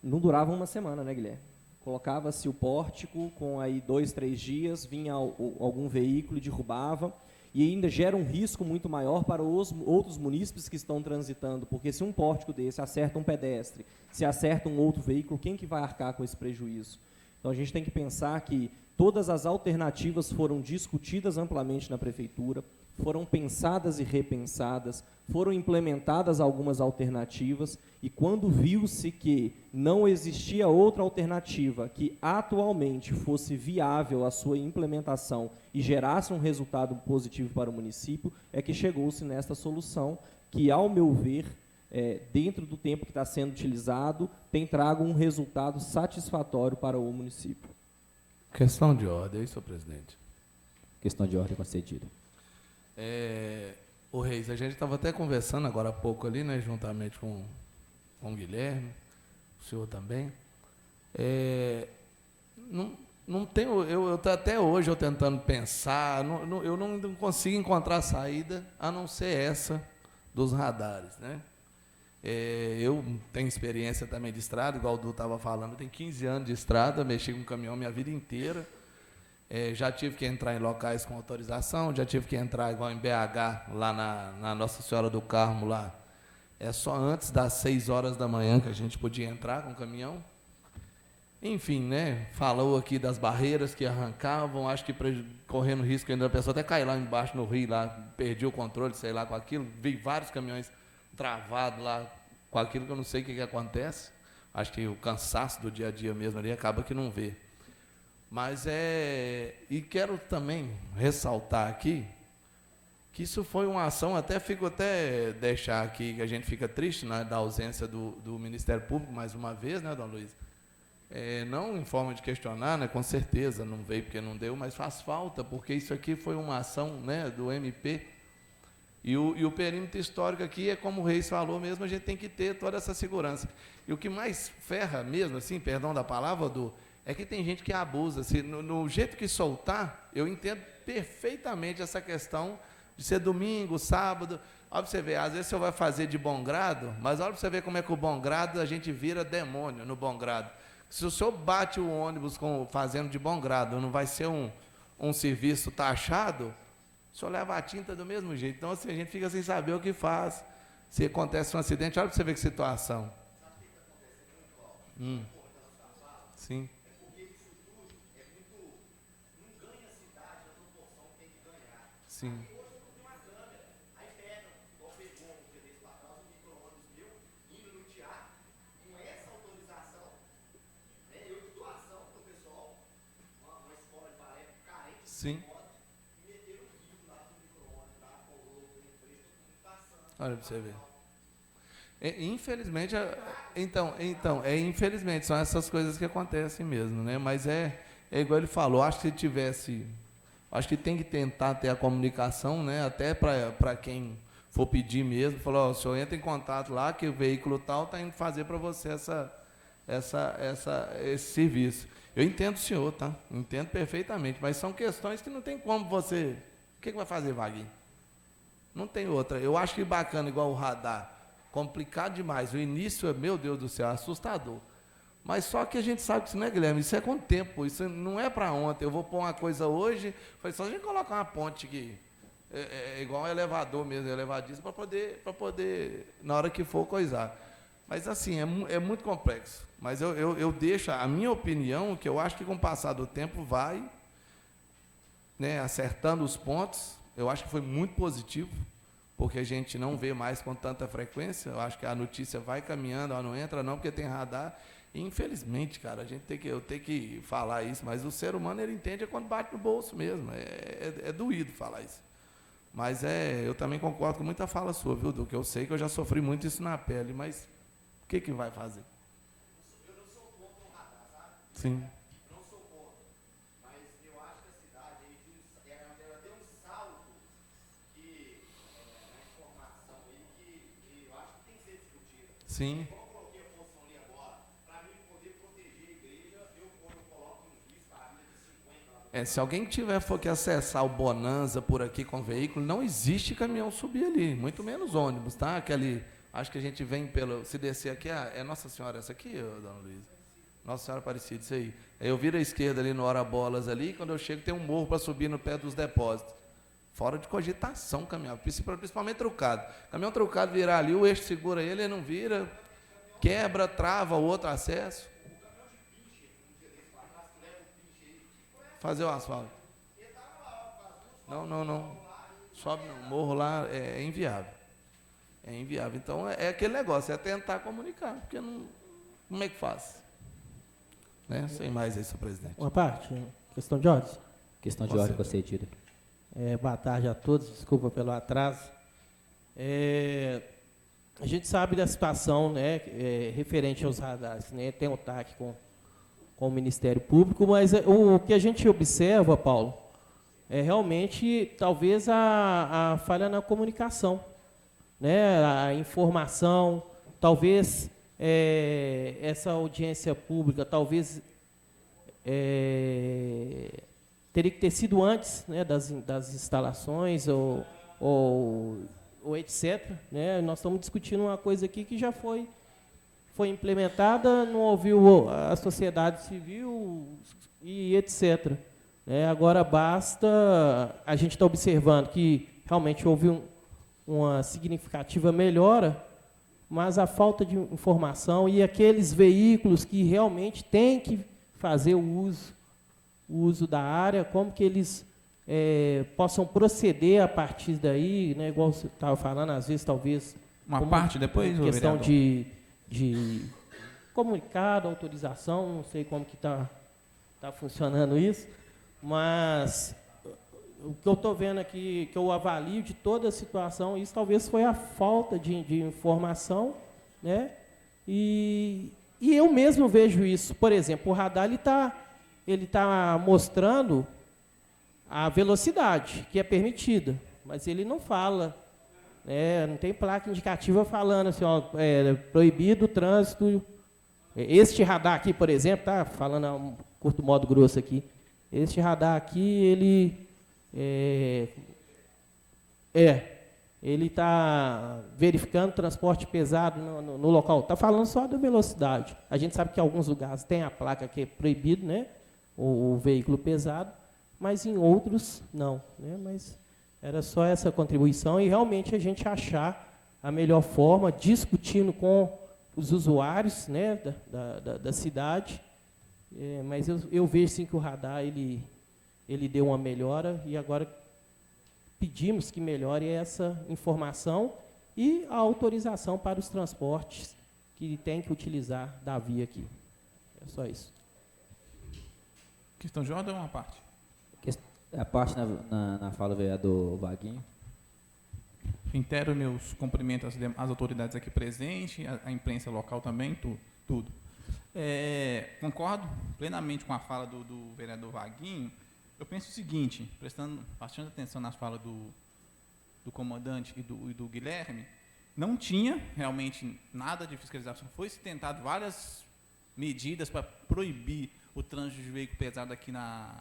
não durava 1 semana, né, Guilherme? Colocava-se o pórtico, com aí 2, 3 dias, vinha algum veículo e derrubava, e ainda gera um risco muito maior para os outros munícipes que estão transitando, porque se um pórtico desse acerta um pedestre, se acerta um outro veículo, quem que vai arcar com esse prejuízo? Então, a gente tem que pensar que todas as alternativas foram discutidas amplamente na Prefeitura, foram pensadas e repensadas, foram implementadas algumas alternativas, e quando viu-se que não existia outra alternativa que atualmente fosse viável a sua implementação e gerasse um resultado positivo para o município, é que chegou-se nesta solução, que, ao meu ver, dentro do tempo que está sendo utilizado, tem trago um resultado satisfatório para o município. Questão de ordem, senhor presidente. Questão de ordem concedida. O Reis, a gente estava até conversando agora há pouco ali, né, juntamente com o Guilherme, o senhor também. Não tenho, eu até hoje eu tentando pensar, eu não consigo encontrar saída a não ser essa dos radares, né? Eu tenho experiência também de estrada, igual o Du estava falando, eu tenho 15 anos de estrada, mexi com caminhão minha vida inteira. Já tive que entrar em locais com autorização, já tive que entrar igual em BH, lá na Nossa Senhora do Carmo, lá. Só antes das 6 horas da manhã que a gente podia entrar com o caminhão. Enfim, né, falou aqui das barreiras que arrancavam, acho que correndo risco ainda a pessoa até cair lá embaixo no rio, lá, perdi o controle, sei lá, com aquilo, vi vários caminhões travados lá com aquilo que eu não sei o que acontece. Acho que o cansaço do dia a dia mesmo ali acaba que não vê. Mas e quero também ressaltar aqui que isso foi uma ação, fico deixar aqui, que a gente fica triste, né, da ausência do Ministério Público, mais uma vez, né, dona Luísa? Não em forma de questionar, né, com certeza, não veio porque não deu, mas faz falta, porque isso aqui foi uma ação, né, do MP, e o perímetro histórico aqui é como o Reis falou mesmo, a gente tem que ter toda essa segurança. E o que mais ferra mesmo, assim, perdão da palavra, é que tem gente que abusa. Assim, no jeito que soltar, eu entendo perfeitamente essa questão de ser domingo, sábado. Olha para você ver, às vezes o senhor vai fazer de bom grado, mas olha para você ver como é que o bom grado, a gente vira demônio no bom grado. Se o senhor bate o ônibus fazendo de bom grado, não vai ser um serviço taxado, o senhor leva a tinta do mesmo jeito. Então, assim, a gente fica sem saber o que faz. Se acontece um acidente, olha para você ver que situação. Sim. Sim. Sim. Olha para você ver. Infelizmente, infelizmente, são essas coisas que acontecem mesmo, né? Mas é igual ele falou, acho que tem que tentar ter a comunicação, né? Até para quem for pedir mesmo, falou, o senhor entra em contato lá, que o veículo tal está indo fazer para você esse serviço. Eu entendo o senhor, tá? Entendo perfeitamente, mas são questões que não tem como você... O que vai fazer, Vaguinho? Não tem outra. Eu acho que bacana, igual o radar, complicado demais. O início, meu Deus do céu, assustador. Mas só que a gente sabe que isso não é, Guilherme, isso é com o tempo, isso não é para ontem. Eu vou pôr uma coisa hoje, foi só a gente colocar uma ponte aqui, igual um elevador mesmo, elevadiço, para poder, na hora que for, coisar. Mas assim, é muito complexo. Mas eu deixo a minha opinião, que eu acho que com o passar do tempo vai, né, acertando os pontos. Eu acho que foi muito positivo, porque a gente não vê mais com tanta frequência. Eu acho que a notícia vai caminhando, ela não entra não, porque tem radar. E, infelizmente, cara, eu tenho que falar isso, mas o ser humano, ele entende quando bate no bolso mesmo. É doído falar isso. Mas eu também concordo com muita fala sua, viu, Duque? Eu sei que eu já sofri muito isso na pele, mas o que vai fazer? Eu não sou contra o radar, sabe? Sim. Não sou contra. Mas eu acho que a cidade aí ela deu um salto que, na informação aí que eu acho que tem que ser discutida. Sim. Como eu coloquei a função ali agora, para mim poder proteger a igreja, quando eu coloco um risco a vida de 50 lá. Se alguém for que acessar o Bonanza por aqui com veículo, não existe caminhão subir ali, muito menos ônibus, tá? Acho que a gente vem se descer aqui, é Nossa Senhora, essa aqui, dona Luísa? Nossa Senhora Aparecida, isso aí. Aí eu viro à esquerda ali no Hora Bolas ali, e quando eu chego tem um morro para subir no pé dos depósitos. Fora de cogitação caminhão, principalmente trucado. Caminhão trucado virar ali, o eixo segura ele não vira, quebra, trava o outro acesso. Fazer o asfalto. Não. Sobe no morro lá, é inviável. É inviável. Então, é aquele negócio, é tentar comunicar, porque não... Como é que faz? Né? Sem mais aí, senhor presidente. Uma parte, questão de ordem. Questão de ordem concedida. Boa tarde a todos, desculpa pelo atraso. A gente sabe da situação, né, referente aos radares, né, tem o TAC com o Ministério Público, mas o que a gente observa, Paulo, é realmente talvez a falha na comunicação, né, a informação, talvez essa audiência pública, talvez teria que ter sido antes, né, das instalações ou etc. Né? Nós estamos discutindo uma coisa aqui que já foi implementada, não ouviu a sociedade civil e etc. Agora basta, a gente está observando que realmente houve uma significativa melhora, mas a falta de informação e aqueles veículos que realmente têm que fazer o uso da área, como que eles possam proceder a partir daí, né, igual você estava falando, às vezes, talvez... Uma parte depois, questão de comunicado, autorização, não sei como que está funcionando isso, mas o que eu estou vendo aqui, que eu avalio de toda a situação, isso talvez foi a falta de informação, né? E eu mesmo vejo isso. Por exemplo, o radar ele tá mostrando a velocidade que é permitida, mas ele não fala, não tem placa indicativa falando assim, ó, proibido o trânsito. Este radar aqui, por exemplo, tá falando a um curto modo grosso aqui. Este radar aqui, ele está verificando transporte pesado no local. Está falando só da velocidade. A gente sabe que em alguns lugares tem a placa que é proibido, né, o veículo pesado, mas em outros não. Né, mas era só essa contribuição e realmente a gente achar a melhor forma, discutindo com os usuários, né, da cidade. Mas eu vejo sim que o radar ele deu uma melhora e agora pedimos que melhore essa informação e a autorização para os transportes que tem que utilizar da via aqui. É só isso. Questão de ordem ou uma parte? A parte na fala do vereador Vaguinho. Reitero meus cumprimentos às autoridades aqui presentes, à imprensa local também, tudo. Concordo plenamente com a fala do vereador Vaguinho. Eu penso o seguinte, prestando bastante atenção nas falas do comandante e do Guilherme, não tinha realmente nada de fiscalização. Foi tentado várias medidas para proibir o trânsito de veículo pesado aqui na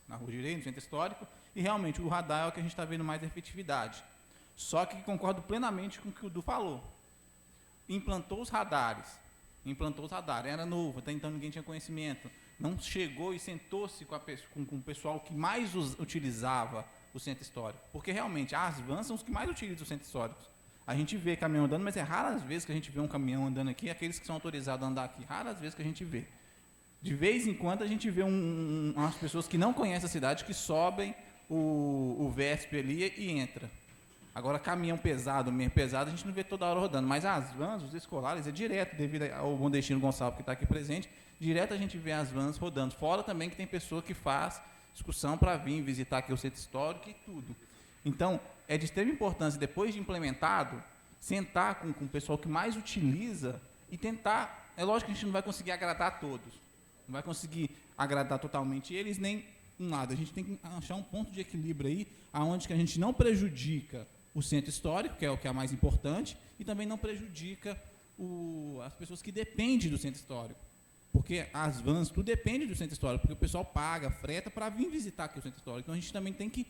Rua Direita, no centro histórico, e realmente o radar é o que a gente está vendo mais efetividade. Só que concordo plenamente com o que o Du falou. Implantou os radares, implantou os radares. Era novo, até então ninguém tinha conhecimento. Não chegou e sentou-se com o pessoal que mais utilizava o centro histórico. Porque realmente as vans são os que mais utilizam o centro histórico. A gente vê caminhão andando, mas é raras vezes que a gente vê um caminhão andando aqui, aqueles que são autorizados a andar aqui, raras vezes que a gente vê. De vez em quando a gente vê umas pessoas que não conhecem a cidade, que sobem o VESP ali e entra. Agora, caminhão pesado, meio pesado, a gente não vê toda hora rodando. Mas as vans, os escolares, é direto, devido ao Bom Destino Gonçalves, que está aqui presente, direto a gente vê as vans rodando. Fora também que tem pessoa que faz discussão para vir visitar aqui o centro histórico e tudo. Então, é de extrema importância, depois de implementado, sentar com o pessoal que mais utiliza e tentar. É lógico que a gente não vai conseguir agradar a todos, não vai conseguir agradar totalmente eles, nem nada. A gente tem que achar um ponto de equilíbrio aí, aonde que a gente não prejudica o centro histórico, que é o que é mais importante, e também não prejudica as pessoas que dependem do centro histórico. Porque as vans, tudo depende do centro histórico, porque o pessoal paga, freta para vir visitar aqui o centro histórico. Então a gente também tem que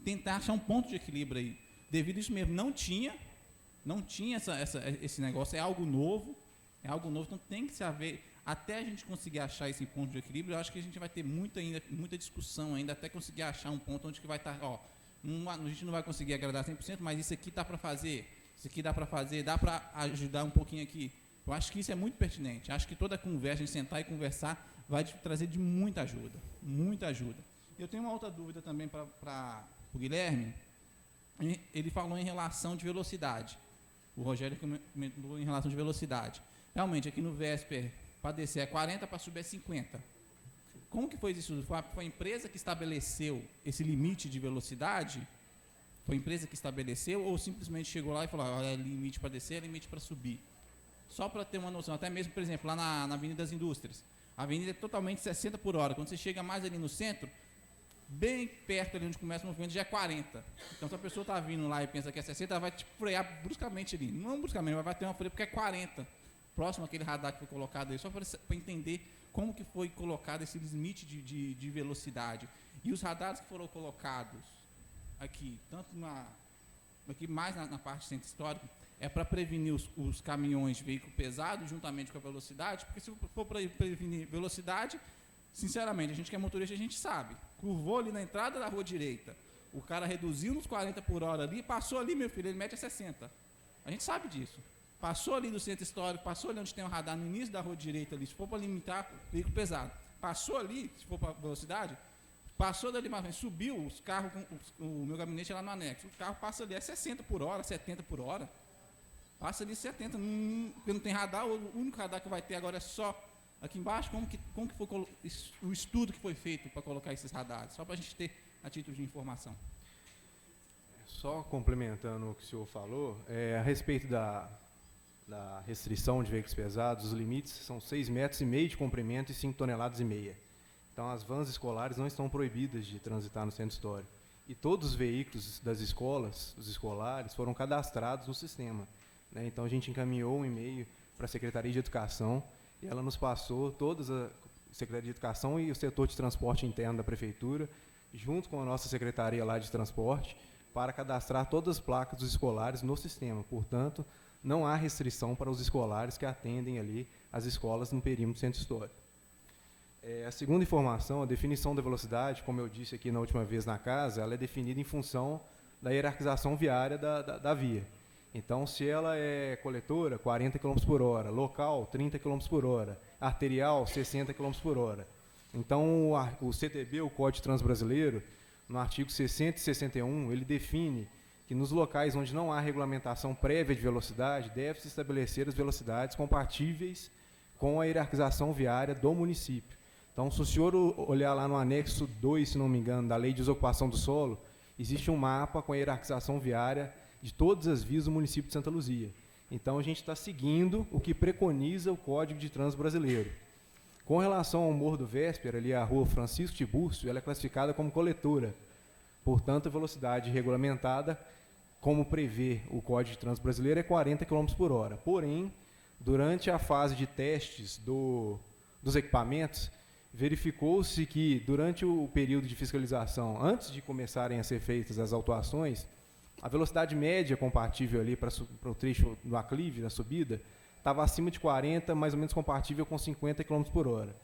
tentar achar um ponto de equilíbrio aí. Devido a isso mesmo, não tinha esse negócio, é algo novo, então tem que se haver, até a gente conseguir achar esse ponto de equilíbrio, eu acho que a gente vai ter muita discussão ainda, até conseguir achar um ponto onde que vai estar, a gente não vai conseguir agradar 100%, mas isso aqui dá para fazer, dá para ajudar um pouquinho aqui. Eu acho que isso é muito pertinente, acho que toda conversa, a gente sentar e conversar, vai trazer de muita ajuda, muita ajuda. Eu tenho uma outra dúvida também para o Guilherme. Ele falou em relação de velocidade. O Rogério comentou em relação de velocidade. Realmente, aqui no Vesper, para descer é 40, para subir é 50. Como que foi isso? Foi a empresa que estabeleceu esse limite de velocidade? Foi a empresa que estabeleceu ou simplesmente chegou lá e falou, é limite para descer, é limite para subir? Só para ter uma noção, até mesmo, por exemplo, lá na Avenida das Indústrias. A avenida é totalmente 60 por hora. Quando você chega mais ali no centro, bem perto ali onde começa o movimento, já é 40. Então, se a pessoa está vindo lá e pensa que é 60, ela vai te frear bruscamente ali. Não bruscamente, mas vai ter uma freia porque é 40. Próximo àquele radar que foi colocado aí, só para entender como que foi colocado esse limite de velocidade. E os radares que foram colocados aqui, tanto aqui mais na parte do centro histórico, é para prevenir os caminhões de veículo pesado juntamente com a velocidade, porque se for para prevenir velocidade, sinceramente, a gente que é motorista, a gente sabe. Curvou ali na entrada da rua direita, o cara reduziu nos 40 por hora ali, passou ali, meu filho, ele mete a 60. A gente sabe disso. Passou ali do centro histórico, passou ali onde tem o radar no início da rua direita ali, se for para limitar veículo pesado. Passou ali, se for para velocidade, passou dali mais subiu, os carros, o meu gabinete é lá no anexo, o carro passa ali a 60 por hora, 70 por hora. Passa ali 70, porque não tem radar, o único radar que vai ter agora é só aqui embaixo. Como que foi o estudo que foi feito para colocar esses radares? Só para a gente ter a título de informação. Só complementando o que o senhor falou, a respeito da restrição de veículos pesados, os limites são 6,5 metros de comprimento e 5,5 toneladas. Então, as vans escolares não estão proibidas de transitar no centro histórico. E todos os veículos das escolas, os escolares, foram cadastrados no sistema. Então, a gente encaminhou um e-mail para a Secretaria de Educação e ela nos passou, toda a Secretaria de Educação e o setor de transporte interno da Prefeitura, junto com a nossa Secretaria lá de Transporte, para cadastrar todas as placas dos escolares no sistema. Portanto, não há restrição para os escolares que atendem ali as escolas no perímetro do centro histórico. A segunda informação, a definição da velocidade, como eu disse aqui na última vez na casa, ela é definida em função da hierarquização viária da via. Então, se ela é coletora, 40 km por hora, local, 30 km por hora, arterial, 60 km por hora. Então, o CTB, o Código Transbrasileiro, no artigo 60 e 61, ele define que nos locais onde não há regulamentação prévia de velocidade, deve-se estabelecer as velocidades compatíveis com a hierarquização viária do município. Então, se o senhor olhar lá no anexo 2, se não me engano, da Lei de Desocupação do Solo, existe um mapa com a hierarquização viária de todas as vias do município de Santa Luzia. Então, a gente está seguindo o que preconiza o Código de Trânsito Brasileiro. Com relação ao Morro do Véspera, ali a rua Francisco Tibúrcio, ela é classificada como coletora. Portanto, a velocidade regulamentada, como prevê o Código de Trânsito Brasileiro, é 40 km por hora. Porém, durante a fase de testes dos equipamentos, verificou-se que, durante o período de fiscalização, antes de começarem a ser feitas as autuações, a velocidade média compatível ali para o trecho do aclive, na subida, estava acima de 40, mais ou menos compatível com 50 km por hora.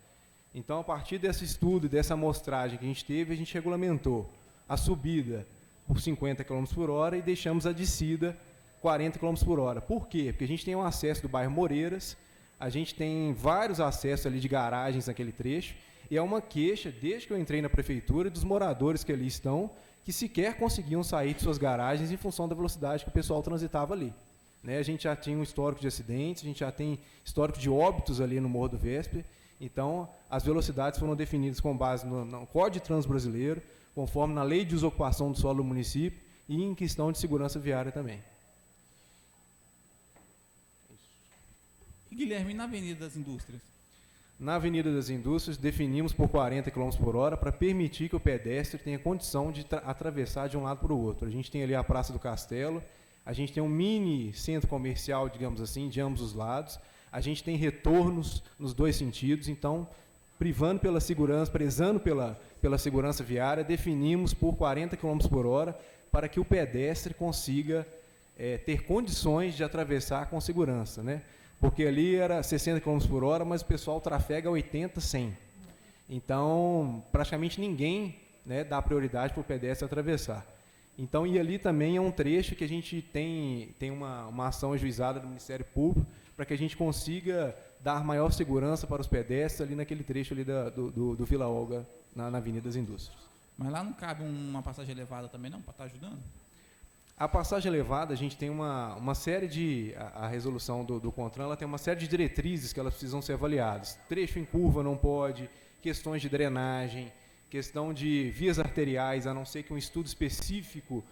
Então, a partir desse estudo, dessa amostragem que a gente regulamentou a subida por 50 km por hora e deixamos a descida 40 km por hora. Por quê? Porque a gente tem um acesso do bairro Moreiras, a gente tem vários acessos ali de garagens naquele trecho, e é uma queixa, desde que eu entrei na prefeitura, dos moradores que ali estão, que sequer conseguiam sair de suas garagens em função da velocidade que o pessoal transitava ali. Né? A gente já tinha um histórico de acidentes, a gente já tem histórico de óbitos ali no Morro do Vesper, então as velocidades foram definidas com base no Código de Trânsito Brasileiro, conforme na Lei de Desocupação do Solo do município e em questão de segurança viária também. E Guilherme, na Avenida das Indústrias? Na Avenida das Indústrias, definimos por 40 km por hora para permitir que o pedestre tenha condição de atravessar de um lado para o outro. A gente tem ali a Praça do Castelo, a gente tem um mini centro comercial, digamos assim, de ambos os lados, a gente tem retornos nos dois sentidos, então, privando pela segurança, prezando pela segurança viária, definimos por 40 km por hora para que o pedestre consiga ter condições de atravessar com segurança, né? Porque ali era 60 km por hora, mas o pessoal trafega 80, 100. Então, praticamente ninguém, né, dá prioridade para o pedestre atravessar. Então, e ali também é um trecho que a gente tem uma ação ajuizada do Ministério Público para que a gente consiga dar maior segurança para os pedestres ali naquele trecho ali do Vila Olga, na Avenida das Indústrias. Mas lá não cabe uma passagem elevada também, não, para estar ajudando? A passagem elevada, a gente tem uma série de... A resolução do CONTRAN, ela tem uma série de diretrizes que elas precisam ser avaliadas. Trecho em curva não pode, questões de drenagem, questão de vias arteriais, a não ser que um estudo específico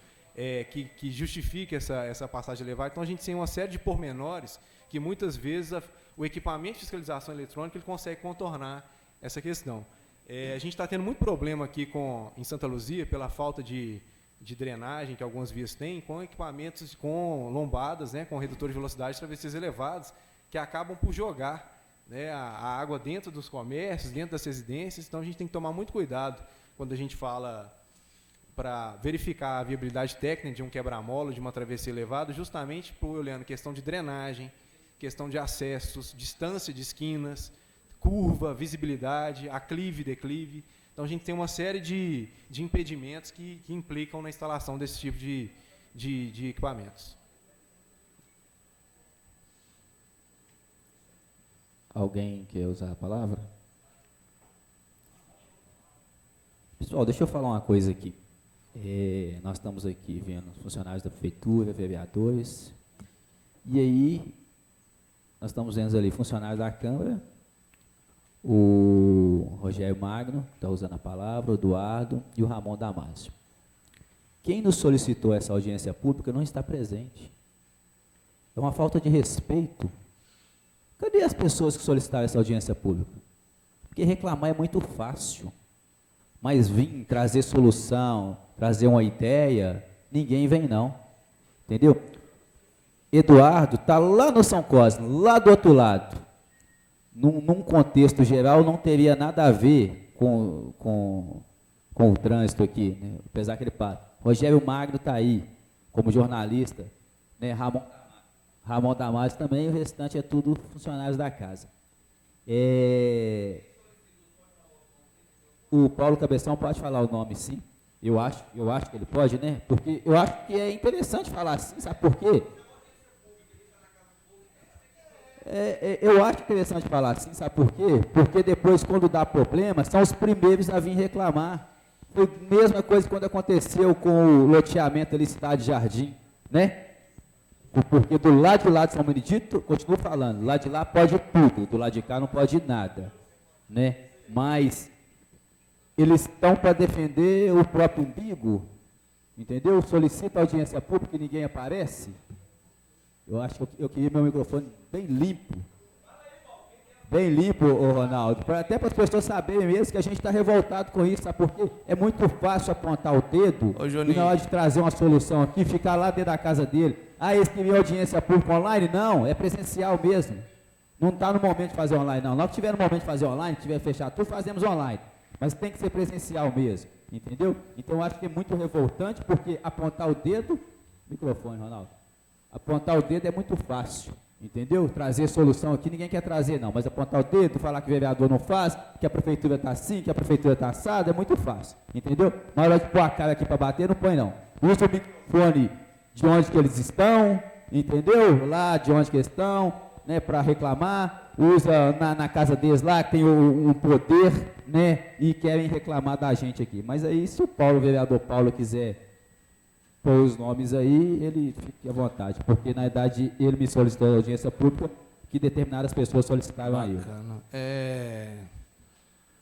que justifique essa passagem elevada. Então, a gente tem uma série de pormenores que, muitas vezes, o equipamento de fiscalização eletrônica ele consegue contornar essa questão. A gente está tendo muito problema aqui em Santa Luzia, pela falta de drenagem que algumas vias têm, com equipamentos com lombadas, né, com redutor de velocidade, travessias elevadas, que acabam por jogar, né, a água dentro dos comércios, dentro das residências. Então, a gente tem que tomar muito cuidado quando a gente fala para verificar a viabilidade técnica de um quebra-mola, de uma travessia elevada, justamente por olhando questão de drenagem, questão de acessos, distância de esquinas, curva, visibilidade, aclive, declive. Então, a gente tem uma série de impedimentos que implicam na instalação desse tipo de equipamentos. Alguém quer usar a palavra? Pessoal, deixa eu falar uma coisa aqui. Nós estamos aqui vendo funcionários da prefeitura, vereadores, e aí nós estamos vendo ali funcionários da Câmara, o Rogério Magno, está usando a palavra, o Eduardo e o Ramon Damasio. Quem nos solicitou essa audiência pública não está presente. É uma falta de respeito. Cadê as pessoas que solicitaram essa audiência pública? Porque reclamar é muito fácil, mas vir trazer solução, trazer uma ideia, ninguém vem não, entendeu? Eduardo está lá no São Cosme, lá do outro lado. Num contexto geral, não teria nada a ver com o trânsito aqui, né? Apesar que ele para. Rogério Magno está aí, como jornalista, né? Ramon Damasio também, o restante é tudo funcionários da casa. O Paulo Cabeção pode falar o nome, sim. Eu acho que ele pode, né? Porque eu acho que é interessante falar assim, sabe por quê? Eu acho interessante falar assim, sabe por quê? Porque depois, quando dá problema, são os primeiros a vir reclamar. Foi a mesma coisa quando aconteceu com o loteamento ali, Cidade Jardim, né? Porque do lado de lá de São Benedito, continuo falando, do lado de lá pode tudo, do lado de cá não pode nada, né? Mas eles estão para defender o próprio umbigo, entendeu? Solicita audiência pública e ninguém aparece. Eu acho que eu queria meu microfone bem limpo. Bem limpo, ô Ronaldo, até para as pessoas saberem mesmo que a gente está revoltado com isso, sabe por quê? É muito fácil apontar o dedo e na hora de trazer uma solução aqui, ficar lá dentro da casa dele. Eles queriam audiência pública online? Não, é presencial mesmo. Não está no momento de fazer online, não. Nós que tiver no momento de fazer online, tiver fechado tudo, fazemos online. Mas tem que ser presencial mesmo, entendeu? Então, eu acho que é muito revoltante, porque apontar o dedo... Microfone, Ronaldo. Apontar o dedo é muito fácil. Entendeu? Trazer solução aqui, ninguém quer trazer não, mas apontar o dedo, falar que o vereador não faz, que a prefeitura está assim, que a prefeitura está assada, é muito fácil, entendeu? Na hora de pôr a cara aqui para bater, não põe não. Usa o microfone de onde que eles estão, entendeu? Lá de onde que eles estão, né, para reclamar, usa na casa deles lá, que tem um poder, né, e querem reclamar da gente aqui. Mas aí, se o vereador Paulo quiser pôr os nomes aí, ele fique à vontade, porque na verdade ele me solicitou a audiência pública que determinadas pessoas solicitaram a ele.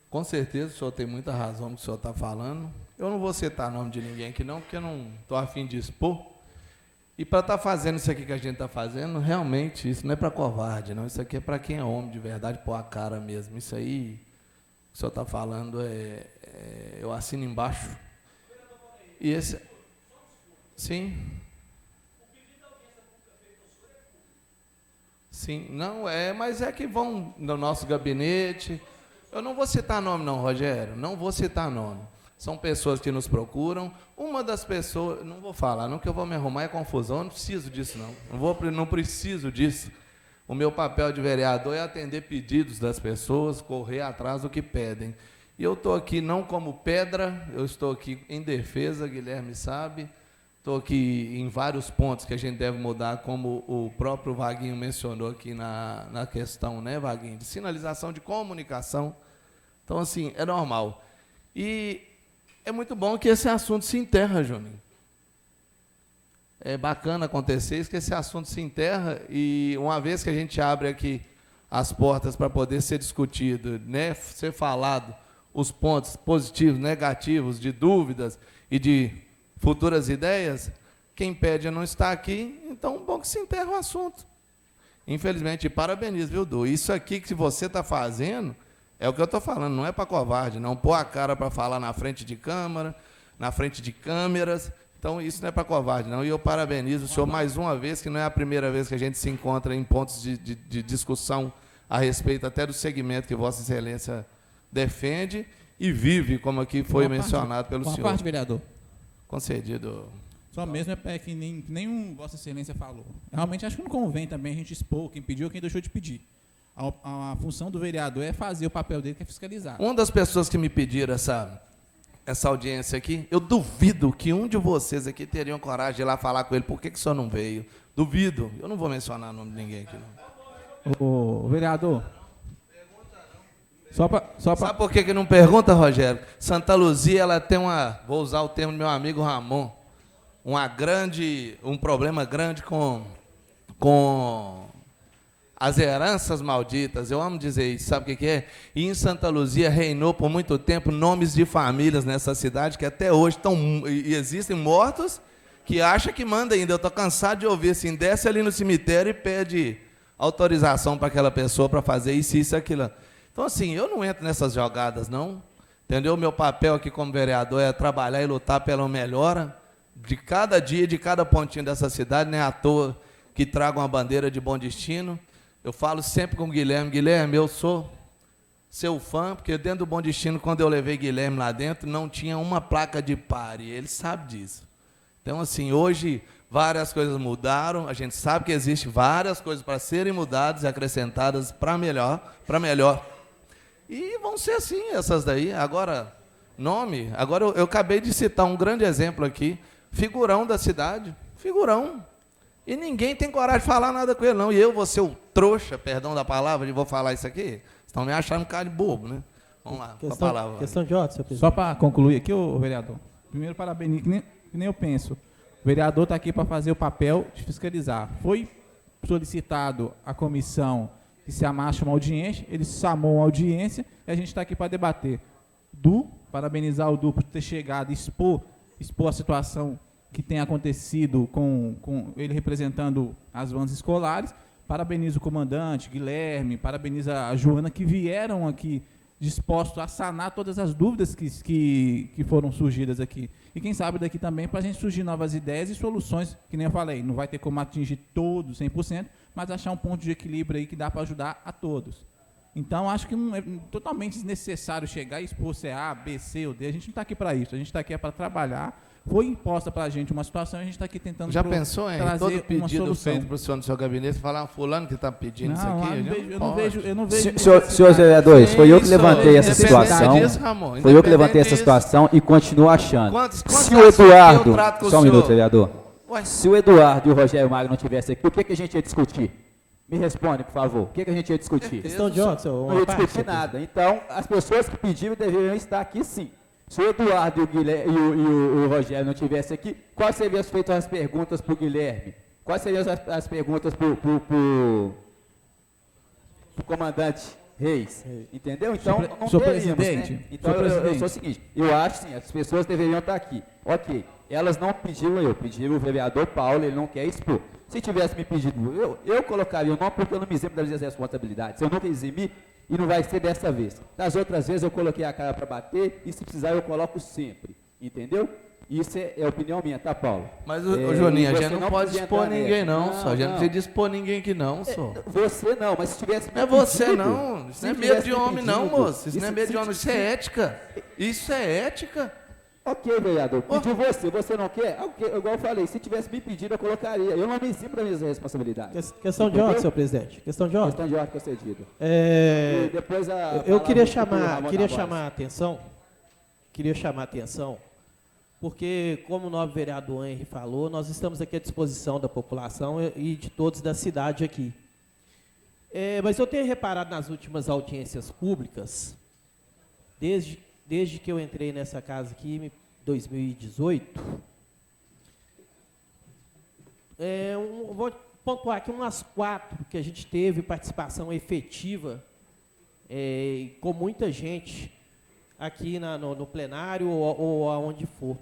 Com certeza o senhor tem muita razão no que o senhor está falando. Eu não vou citar nome de ninguém aqui não, porque eu não estou a fim de expor. E para estar fazendo isso aqui que a gente está fazendo, realmente, isso não é para covarde, não. Isso aqui é para quem é homem de verdade, pôr a cara mesmo. Isso aí, o que o senhor está falando, eu assino embaixo. E esse... Sim. Sim, não, mas é que vão no nosso gabinete. Eu não vou citar nome não, Rogério, não vou citar nome. São pessoas que nos procuram. Uma das pessoas, não vou falar, não que eu vou me arrumar, é confusão, eu não preciso disso não. Não preciso disso. O meu papel de vereador é atender pedidos das pessoas, correr atrás do que pedem. E eu estou aqui não como pedra, eu estou aqui em defesa, Guilherme sabe. Estou aqui em vários pontos que a gente deve mudar, como o próprio Vaguinho mencionou aqui na questão, né, Vaguinho, de sinalização de comunicação. Então, assim, é normal. E é muito bom que esse assunto se enterra, Juninho. É bacana acontecer isso, que esse assunto se enterra, e uma vez que a gente abre aqui as portas para poder ser discutido, né, ser falado os pontos positivos, negativos, de dúvidas e de futuras ideias, quem pede não está aqui, então bom que se enterra o assunto. Infelizmente, parabenizo, viu, Du? Isso aqui que você está fazendo é o que eu estou falando, não é para covarde, não pôr a cara para falar na frente de câmara, na frente de câmeras, então isso não é para covarde, não. E eu parabenizo o senhor mais uma vez, que não é a primeira vez que a gente se encontra em pontos de discussão a respeito até do segmento que Vossa Excelência defende e vive, como aqui foi mencionado pelo senhor. Uma parte, vereador. Concedido. Só mesmo é que nem Vossa Excelência falou. Realmente acho que não convém também a gente expor quem pediu ou quem deixou de pedir. A função do vereador é fazer o papel dele, que é fiscalizar. Uma das pessoas que me pediram essa audiência aqui, eu duvido que um de vocês aqui teriam coragem de ir lá falar com ele, por que o senhor não veio? Duvido. Eu não vou mencionar o nome de ninguém aqui, não. Ô, vereador. Sabe por que não pergunta, Rogério? Santa Luzia, ela tem vou usar o termo do meu amigo Ramon, um problema grande com as heranças malditas. Eu amo dizer isso, sabe o que é? E em Santa Luzia reinou por muito tempo nomes de famílias nessa cidade que até hoje existem mortos que acham que manda ainda. Eu estou cansado de ouvir assim, desce ali no cemitério e pede autorização para aquela pessoa para fazer isso, aquilo. Então, assim, eu não entro nessas jogadas, não. Entendeu? Meu papel aqui como vereador é trabalhar e lutar pela melhora de cada dia, de cada pontinho dessa cidade. Não é à toa que trago uma bandeira de bom destino. Eu falo sempre com o Guilherme. Guilherme, eu sou seu fã, porque dentro do Bom Destino, quando eu levei Guilherme lá dentro, não tinha uma placa de pare. Ele sabe disso. Então, assim, hoje várias coisas mudaram. A gente sabe que existem várias coisas para serem mudadas e acrescentadas para melhor. E vão ser assim, essas daí. Agora, eu acabei de citar um grande exemplo aqui, figurão da cidade, figurão. E ninguém tem coragem de falar nada com ele, não. E eu vou ser o trouxa, perdão da palavra, de vou falar isso aqui? Vocês estão me achando um cara de bobo, né? Vamos lá, com a palavra. Questão de ordem, senhor presidente. Só para concluir aqui, vereador. Primeiro, parabéns, que nem eu penso. O vereador está aqui para fazer o papel de fiscalizar. Foi solicitado à comissão que se amasse uma audiência, ele chamou uma audiência e a gente está aqui para debater. Parabenizar o Du por ter chegado e expor a situação que tem acontecido com ele representando as vans escolares. Parabenizo o comandante, Guilherme, parabenizo a Joana, que vieram aqui dispostos a sanar todas as dúvidas que foram surgidas aqui. E quem sabe daqui também para a gente surgir novas ideias e soluções, que nem eu falei, não vai ter como atingir todos 100%, mas achar um ponto de equilíbrio aí que dá para ajudar a todos. Então, acho que é totalmente desnecessário chegar e expor se é A, B, C ou D. A gente não está aqui para isso. A gente está aqui para trabalhar, Foi imposta para a gente uma situação e a gente está aqui tentando Já pensou em trazer todo uma pedido solução. feito para o senhor no seu gabinete, falar fulano que está pedindo isso aqui? Eu não vejo. Senhores vereadores, foi eu que levantei essa situação. Ramon, Foi eu que levantei essa independente situação e continuo achando. Quantos Se o assuntos que eu Eduardo, trato com o só um senhor? minuto, vereador. Ué. Se o Eduardo e o Rogério Magno não tivessem aqui, o que a gente ia discutir? Me responde, por favor. O que a gente ia discutir? Questão de ordem, senhor. Não ia discutir nada. Então, as pessoas que pediram deveriam estar aqui, sim. Se o Eduardo e o, Guilherme, o Rogério não estivessem aqui, quais seriam feitas as perguntas para o Guilherme? Quais seriam as perguntas para o comandante Reis? Entendeu? Então, não Senhor teríamos, presidente, né? Então, senhor eu sou presidente. o seguinte, eu acho sim, as pessoas deveriam estar aqui. Ok, elas não pediram pediram o vereador Paulo, ele não quer expor. Se tivesse me pedido, eu colocaria o nome porque eu não me eximo das minhas responsabilidades. Eu nunca eximi e não vai ser dessa vez. Das outras vezes eu coloquei a cara para bater e se precisar eu coloco sempre. Entendeu? Isso é opinião minha, tá, Paulo? Mas, ô Joninho, a você gente não pode podia expor entrar ninguém, nessa. não, só. A gente não precisa expor ninguém aqui, não, só. Você não, mas se tivesse me Não é você, pedido, não. Isso se não é medo tivesse de me homem, não, pedido, moço. Isso não é medo de homem, isso é ética. Isso é ética. Ok, vereador, pediu você não quer? Ok, igual eu falei, se tivesse me pedido eu colocaria. Eu não me eximo das minhas responsabilidades. Questão de ordem, senhor presidente. Questão de ordem. Questão de ordem concedida. É, E depois eu queria palavra do chamar a atenção, porque como o nobre vereador Henry falou, nós estamos aqui à disposição da população e de todos da cidade aqui. Mas eu tenho reparado nas últimas audiências públicas, desde que eu entrei nessa casa aqui em 2018, vou pontuar aqui umas 4 que a gente teve participação efetiva com muita gente aqui no plenário ou aonde for.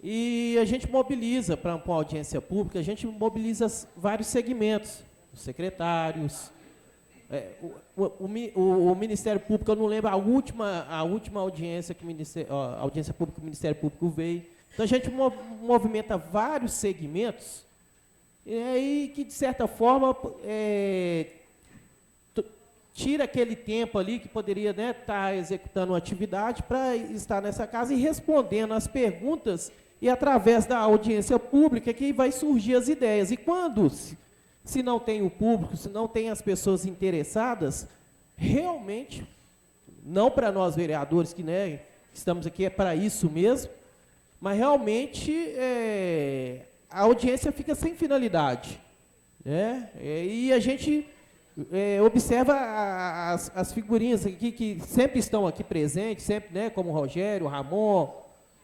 E a gente mobiliza, para uma audiência pública, a gente mobiliza vários segmentos, os secretários, o Ministério Público, eu não lembro a última audiência a audiência pública que o Ministério Público veio. Então a gente movimenta vários segmentos e que de certa forma tira aquele tempo ali que poderia estar executando uma atividade para estar nessa casa e respondendo as perguntas e através da audiência pública que vai surgir as ideias. E quando se não tem o público, se não tem as pessoas interessadas, realmente, não para nós vereadores que estamos aqui, é para isso mesmo, mas realmente a audiência fica sem finalidade. E a gente observa as figurinhas aqui que sempre estão aqui presentes, sempre, como o Rogério, o Ramon,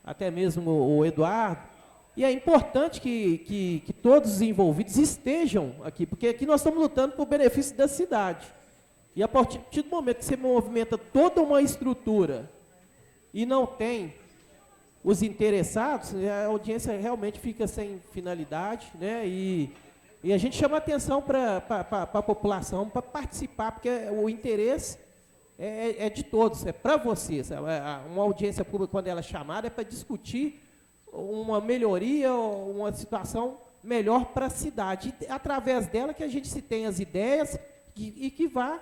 até mesmo o Eduardo. E é importante que todos os envolvidos estejam aqui, porque aqui nós estamos lutando por benefício da cidade. E a partir do momento que você movimenta toda uma estrutura e não tem os interessados, a audiência realmente fica sem finalidade, E a gente chama atenção para a população para participar, porque o interesse é de todos, é para vocês. Uma audiência pública, quando ela é chamada, é para discutir uma melhoria, uma situação melhor para a cidade. E, através dela que a gente se tem as ideias e que vá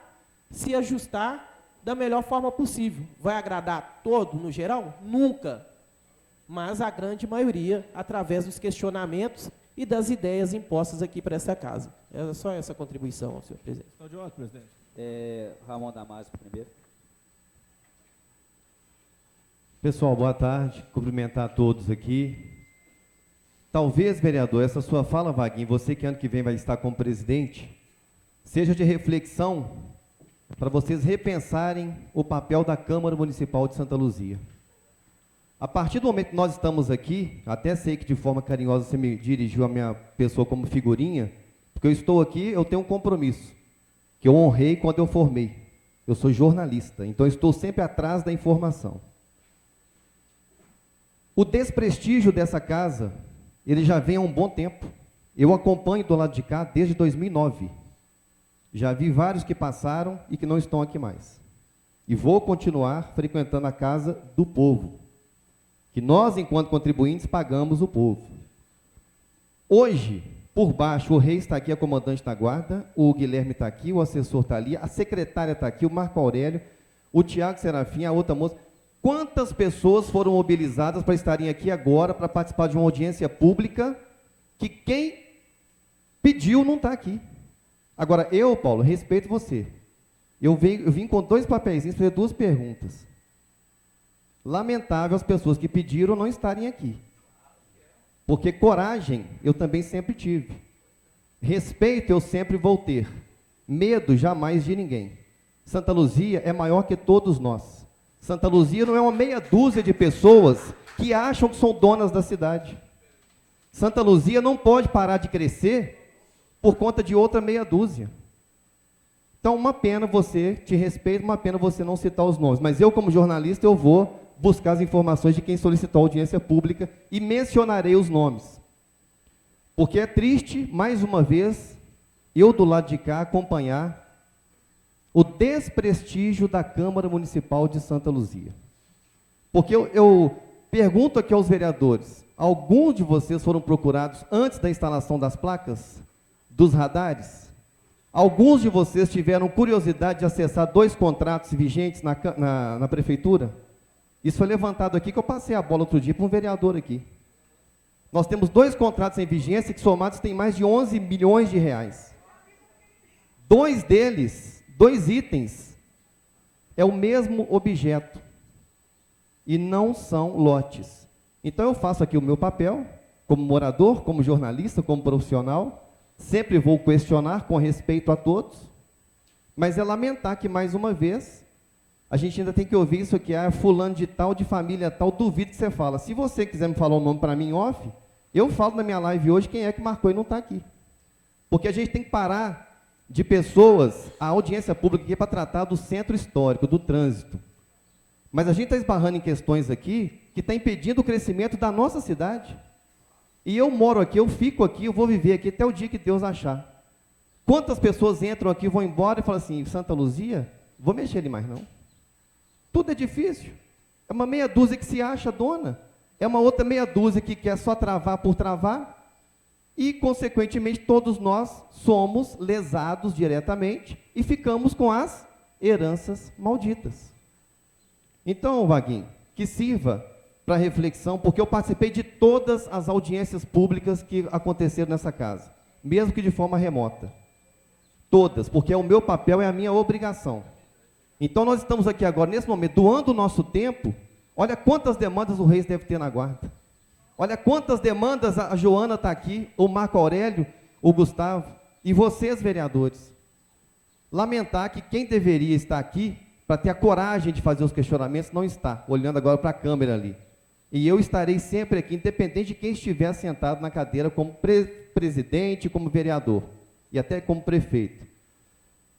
se ajustar da melhor forma possível. Vai agradar todo, no geral? Nunca. Mas a grande maioria, através dos questionamentos e das ideias impostas aqui para essa casa. É só essa contribuição, senhor presidente. Questão de ordem, presidente. Ramon Damasio, primeiro. Pessoal, boa tarde. Cumprimentar a todos aqui. Talvez, vereador, essa sua fala, Vaguinho, você que ano que vem vai estar como presidente, seja de reflexão para vocês repensarem o papel da Câmara Municipal de Santa Luzia. A partir do momento que nós estamos aqui, até sei que de forma carinhosa você me dirigiu a minha pessoa como figurinha, porque eu estou aqui, eu tenho um compromisso, que eu honrei quando eu formei. Eu sou jornalista, então eu estou sempre atrás da informação. O desprestígio dessa casa, ele já vem há um bom tempo. Eu acompanho do lado de cá desde 2009. Já vi vários que passaram e que não estão aqui mais. E vou continuar frequentando a casa do povo, que nós, enquanto contribuintes, pagamos o povo. Hoje, por baixo, o Rei está aqui, a comandante da guarda, o Guilherme está aqui, o assessor está ali, a secretária está aqui, o Marco Aurélio, o Tiago Serafim, a outra moça. Quantas pessoas foram mobilizadas para estarem aqui agora para participar de uma audiência pública que quem pediu não está aqui? Agora, eu, Paulo, respeito você. Eu vim com 2 papeizinhos fazer 2 perguntas. Lamentável as pessoas que pediram não estarem aqui. Porque coragem eu também sempre tive. Respeito eu sempre vou ter. Medo jamais de ninguém. Santa Luzia é maior que todos nós. Santa Luzia não é uma meia dúzia de pessoas que acham que são donas da cidade. Santa Luzia não pode parar de crescer por conta de outra meia dúzia. Então, uma pena você, te respeito, uma pena você não citar os nomes. Mas eu, como jornalista, eu vou buscar as informações de quem solicitou audiência pública e mencionarei os nomes. Porque é triste, mais uma vez, eu do lado de cá acompanhar o desprestígio da Câmara Municipal de Santa Luzia. Porque eu pergunto aqui aos vereadores, alguns de vocês foram procurados antes da instalação das placas, dos radares? Alguns de vocês tiveram curiosidade de acessar 2 contratos vigentes na prefeitura? Isso foi levantado aqui, que eu passei a bola outro dia para um vereador aqui. Nós temos 2 contratos em vigência que somados têm mais de 11 milhões de reais. 2 deles, 2 itens, é o mesmo objeto. E não são lotes. Então eu faço aqui o meu papel, como morador, como jornalista, como profissional. Sempre vou questionar com respeito a todos. Mas é lamentar que, mais uma vez, a gente ainda tem que ouvir isso aqui, fulano de tal, de família tal, duvido que você fala. Se você quiser me falar o nome para mim off, eu falo na minha live hoje quem é que marcou e não está aqui. Porque a gente tem que parar de pessoas, a audiência pública aqui é para tratar do centro histórico, do trânsito. Mas a gente está esbarrando em questões aqui que está impedindo o crescimento da nossa cidade. E eu moro aqui, eu fico aqui, eu vou viver aqui até o dia que Deus achar. Quantas pessoas entram aqui, vão embora e falam assim, Santa Luzia, vou mexer ali mais não. Tudo é difícil. É uma meia dúzia que se acha dona. É uma outra meia dúzia que quer só travar por travar. E, consequentemente, todos nós somos lesados diretamente e ficamos com as heranças malditas. Então, Vaguinho, que sirva para reflexão, porque eu participei de todas as audiências públicas que aconteceram nessa casa, mesmo que de forma remota. Todas, porque é o meu papel, é a minha obrigação. Então, nós estamos aqui agora, nesse momento, doando o nosso tempo. Olha quantas demandas o Reis deve ter na guarda. Olha quantas demandas a Joana está aqui, o Marco Aurélio, o Gustavo, e vocês, vereadores. Lamentar que quem deveria estar aqui, para ter a coragem de fazer os questionamentos, não está, olhando agora para a câmera ali. E eu estarei sempre aqui, independente de quem estiver sentado na cadeira, como presidente, como vereador, e até como prefeito.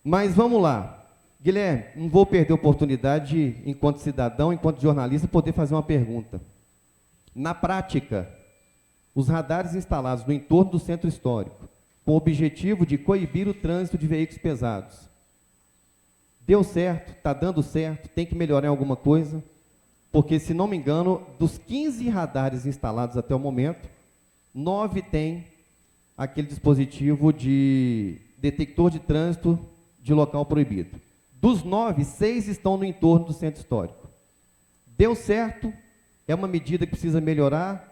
Mas vamos lá. Guilherme, não vou perder a oportunidade de, enquanto cidadão, enquanto jornalista, poder fazer uma pergunta. Na prática, os radares instalados no entorno do centro histórico, com o objetivo de coibir o trânsito de veículos pesados, deu certo, está dando certo, tem que melhorar em alguma coisa? Porque, se não me engano, dos 15 radares instalados até o momento, 9 têm aquele dispositivo de detector de trânsito de local proibido. Dos 9, 6 estão no entorno do centro histórico. Deu certo, é uma medida que precisa melhorar,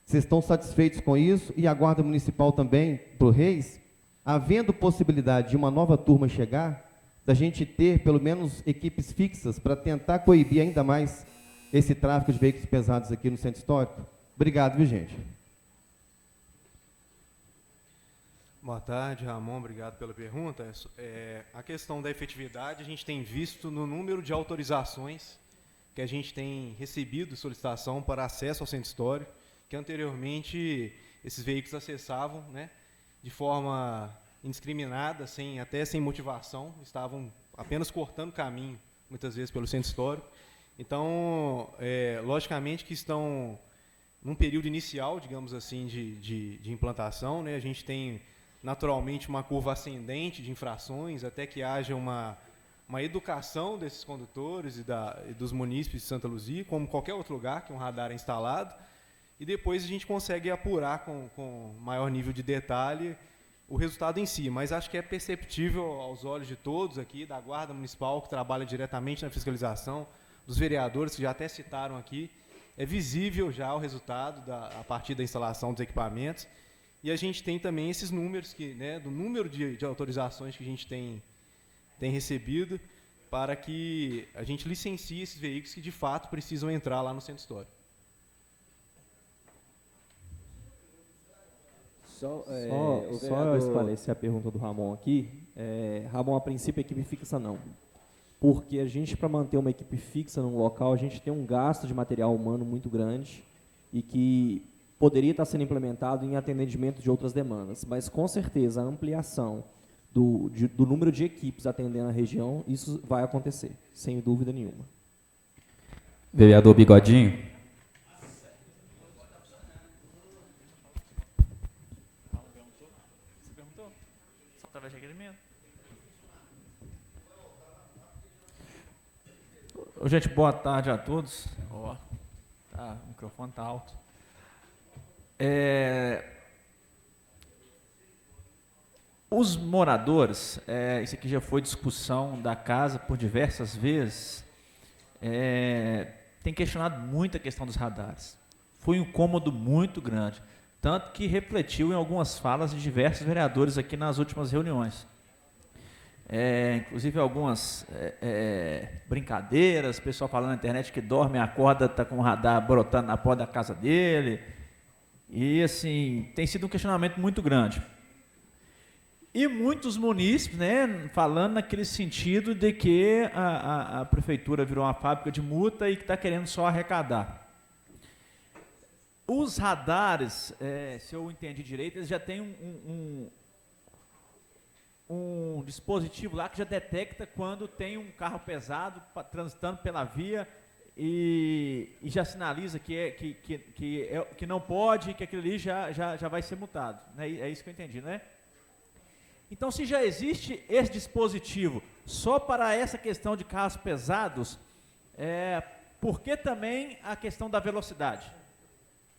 vocês estão satisfeitos com isso, e a Guarda Municipal também, para o Reis, havendo possibilidade de uma nova turma chegar, da gente ter pelo menos equipes fixas para tentar coibir ainda mais esse tráfego de veículos pesados aqui no centro histórico? Obrigado, viu, gente? Boa tarde, Ramon, obrigado pela pergunta. A questão da efetividade a gente tem visto no número de autorizações que a gente tem recebido solicitação para acesso ao centro histórico, que anteriormente esses veículos acessavam, né, de forma indiscriminada, até sem motivação, estavam apenas cortando caminho, muitas vezes, pelo centro histórico. Então, logicamente que estão num período inicial, digamos assim, de implantação, né, a gente tem naturalmente uma curva ascendente de infrações, até que haja uma educação desses condutores e dos munícipes de Santa Luzia, como qualquer outro lugar que um radar é instalado, e depois a gente consegue apurar com maior nível de detalhe o resultado em si. Mas acho que é perceptível aos olhos de todos aqui, da Guarda Municipal, que trabalha diretamente na fiscalização, dos vereadores, que já até citaram aqui, é visível já o resultado a partir da instalação dos equipamentos. E a gente tem também esses números, do número de autorizações que a gente tem recebido, para que a gente licencie esses veículos que, de fato, precisam entrar lá no centro histórico. Só eu esclarecer a pergunta do Ramon aqui. Ramon, a princípio, a equipe fixa não. Porque a gente, para manter uma equipe fixa num local, a gente tem um gasto de material humano muito grande e que poderia estar sendo implementado em atendimento de outras demandas. Mas, com certeza, a ampliação do número de equipes atendendo a região, isso vai acontecer, sem dúvida nenhuma. Vereador Bigodinho. Você perguntou? Só através de requerimento. Gente, boa tarde a todos. O microfone está alto. Os moradores, isso aqui já foi discussão da casa por diversas vezes, tem questionado muito a questão dos radares. Foi um incômodo muito grande, tanto que refletiu em algumas falas de diversos vereadores aqui nas últimas reuniões. Inclusive algumas brincadeiras, pessoal falando na internet que dorme, acorda, está com o radar brotando na porta da casa dele. E, assim, tem sido um questionamento muito grande. E muitos munícipes, falando naquele sentido de que a prefeitura virou uma fábrica de multa e que está querendo só arrecadar. Os radares, se eu entendi direito, eles já têm um dispositivo lá que já detecta quando tem um carro pesado transitando pela via e já sinaliza que não pode, que aquilo ali já vai ser multado. É isso que eu entendi, né? Então, se já existe esse dispositivo só para essa questão de carros pesados, por que também a questão da velocidade?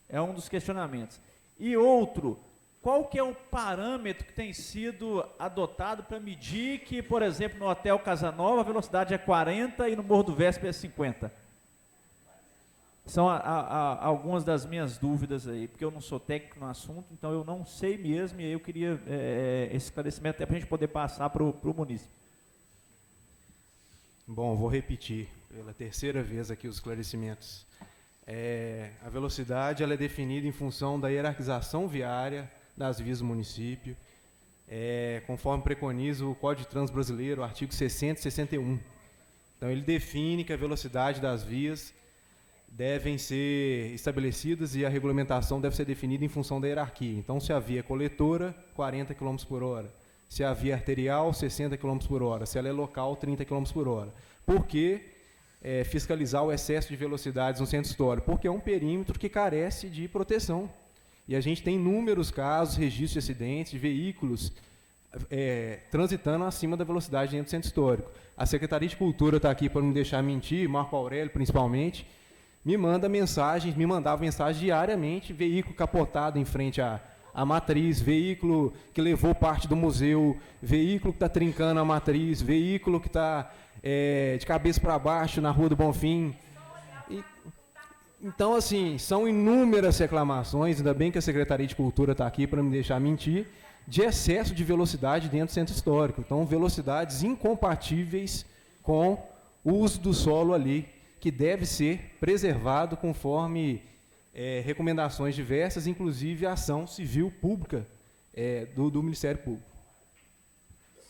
É um dos questionamentos. E outro, qual que é o parâmetro que tem sido adotado para medir que, por exemplo, no Hotel Casanova a velocidade é 40 e no Morro do Véspera é 50? São algumas das minhas dúvidas aí, porque eu não sou técnico no assunto, então eu não sei mesmo, e aí eu queria esse esclarecimento até para a gente poder passar para o munícipe. Bom, vou repetir pela terceira vez aqui os esclarecimentos. A velocidade ela é definida em função da hierarquização viária das vias do município, conforme preconiza o Código de Trânsito Brasileiro, artigo 60 e 61. Então, ele define que a velocidade das vias devem ser estabelecidas e a regulamentação deve ser definida em função da hierarquia. Então, se a via é coletora, 40 km por hora. Se a via é arterial, 60 km por hora. Se ela é local, 30 km por hora. Por que fiscalizar o excesso de velocidades no centro histórico? Porque é um perímetro que carece de proteção. E a gente tem inúmeros casos, registros de acidentes, de veículos transitando acima da velocidade dentro do centro histórico. A Secretaria de Cultura está aqui para não me deixar mentir, Marco Aurélio principalmente, me mandava mensagem diariamente, veículo capotado em frente à matriz, veículo que levou parte do museu, veículo que está trincando a matriz, veículo que está de cabeça para baixo na Rua do Bonfim. Então, assim, são inúmeras reclamações, ainda bem que a Secretaria de Cultura está aqui para me deixar mentir, de excesso de velocidade dentro do centro histórico. Então, velocidades incompatíveis com o uso do solo ali, que deve ser preservado conforme recomendações diversas, inclusive a ação civil pública do Ministério Público.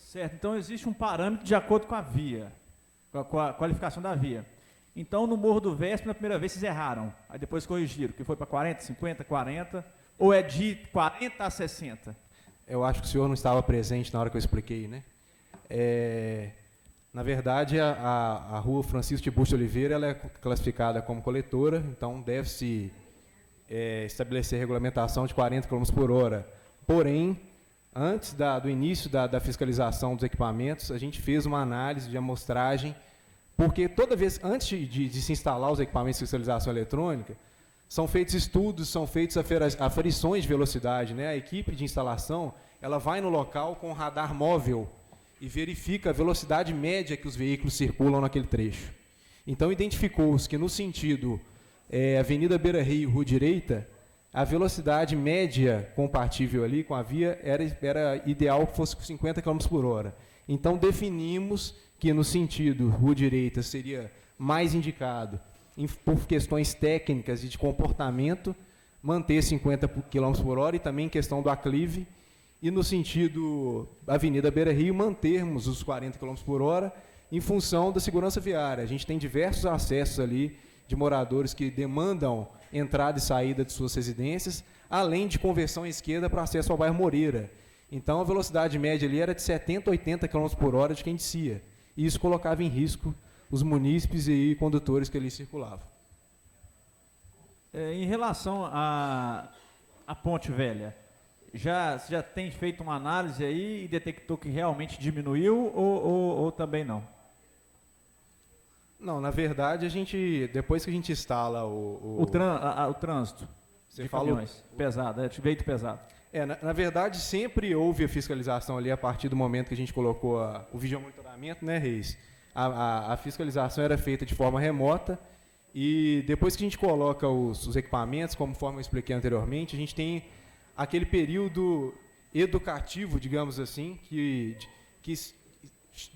Certo, então existe um parâmetro de acordo com a via, com a qualificação da via. Então, no Morro do Véspera, na primeira vez, vocês erraram, aí depois corrigiram, que foi para 40, 50, 40, ou é de 40 a 60? Eu acho que o senhor não estava presente na hora que eu expliquei, né? Na verdade, a Rua Francisco Tiburcio de Oliveira ela é classificada como coletora, então deve-se estabelecer regulamentação de 40 km por hora. Porém, antes do início da fiscalização dos equipamentos, a gente fez uma análise de amostragem, porque toda vez, antes de se instalar os equipamentos de fiscalização eletrônica, são feitos estudos, são feitas aferições de velocidade, né? A equipe de instalação ela vai no local com radar móvel e verifica a velocidade média que os veículos circulam naquele trecho. Então, identificou-se que no sentido Avenida Beira Rio, Rua Direita, a velocidade média compatível ali com a via era ideal que fosse 50 km por hora. Então, definimos que no sentido Rua Direita seria mais indicado, por questões técnicas e de comportamento, manter 50 km por hora e também questão do aclive, e no sentido Avenida Beira Rio, mantermos os 40 km por hora em função da segurança viária. A gente tem diversos acessos ali de moradores que demandam entrada e saída de suas residências, além de conversão à esquerda para acesso ao bairro Moreira. Então, a velocidade média ali era de 70, 80 km por hora de quem descia. E isso colocava em risco os munícipes e condutores que ali circulavam. Em relação à Ponte Velha, já tem feito uma análise aí e detectou que realmente diminuiu ou também não? Não, na verdade, depois que a gente instala o trânsito você de falou, caminhões pesado, veículo pesado. Na verdade, sempre houve a fiscalização ali a partir do momento que a gente colocou o videomonitoramento, né, Reis? A fiscalização era feita de forma remota e depois que a gente coloca os equipamentos, conforme eu expliquei anteriormente, a gente tem aquele período educativo, digamos assim, que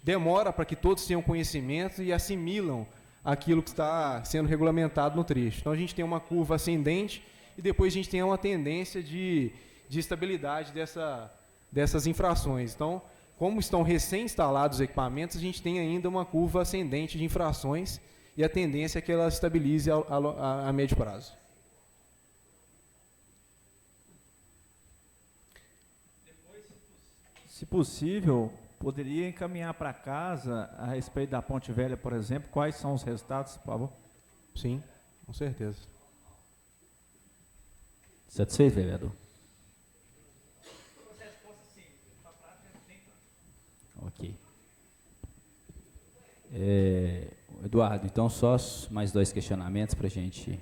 demora para que todos tenham conhecimento e assimilam aquilo que está sendo regulamentado no trecho. Então, a gente tem uma curva ascendente e depois a gente tem uma tendência de estabilidade dessas infrações. Então, como estão recém-instalados os equipamentos, a gente tem ainda uma curva ascendente de infrações e a tendência é que ela estabilize a médio prazo. Se possível, poderia encaminhar para casa a respeito da Ponte Velha, por exemplo, quais são os resultados, por favor? Sim, com certeza. Satisfeito, vereador? Ok. Eduardo, então só mais 2 questionamentos para a gente...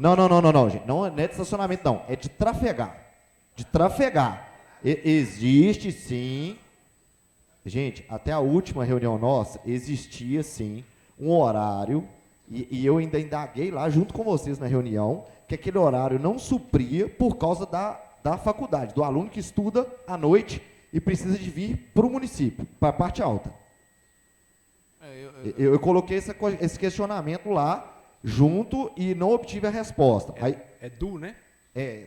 Não, gente. Não é de estacionamento, não. É de trafegar. De trafegar. Existe, sim. Gente, até a última reunião nossa, existia, sim, um horário, e eu ainda indaguei lá junto com vocês na reunião, que aquele horário não supria por causa da faculdade, do aluno que estuda à noite e precisa de vir para o município, para a parte alta. Eu coloquei esse questionamento lá, junto, e não obtive a resposta. Du, né?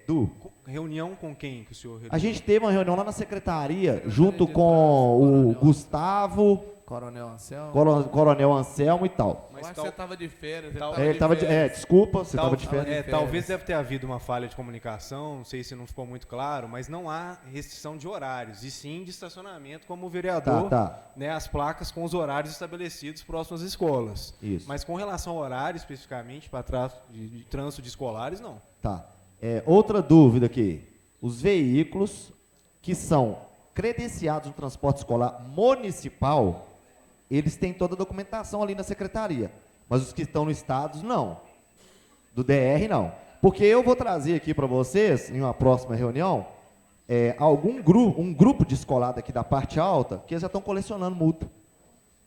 Du. Reunião com quem que o senhor... A gente teve uma reunião lá na secretaria, junto com o Gustavo, Coronel Anselmo e tal. Mas você estava de férias. Desculpa, você estava de férias. Talvez deve ter havido uma falha de comunicação, não sei se não ficou muito claro, mas não há restrição de horários, e sim de estacionamento, como o vereador, né, as placas com os horários estabelecidos próximos às escolas. Isso. Mas com relação ao horário, especificamente, para de trânsito de escolares, não. Tá. Outra dúvida aqui. Os veículos que são credenciados no transporte escolar municipal, eles têm toda a documentação ali na secretaria. Mas os que estão no estado, não. Do DR, não. Porque eu vou trazer aqui para vocês, em uma próxima reunião, um grupo de escolar daqui da parte alta, que eles já estão colecionando multa.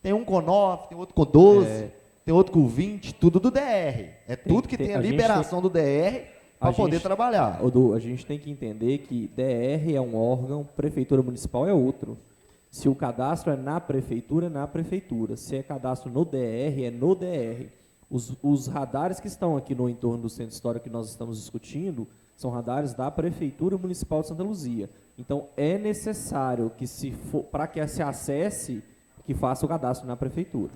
Tem um com 9, tem outro com 12, tem outro com 20, tudo do DR. Tudo que tem a liberação do DR para poder trabalhar. A gente tem que entender que DR é um órgão, prefeitura municipal é outro. Se o cadastro é na prefeitura, é na prefeitura. Se é cadastro no DR, é no DR. Os radares que estão aqui no entorno do centro histórico que nós estamos discutindo são radares da Prefeitura Municipal de Santa Luzia. Então, é necessário que, para que se acesse, que faça o cadastro na prefeitura.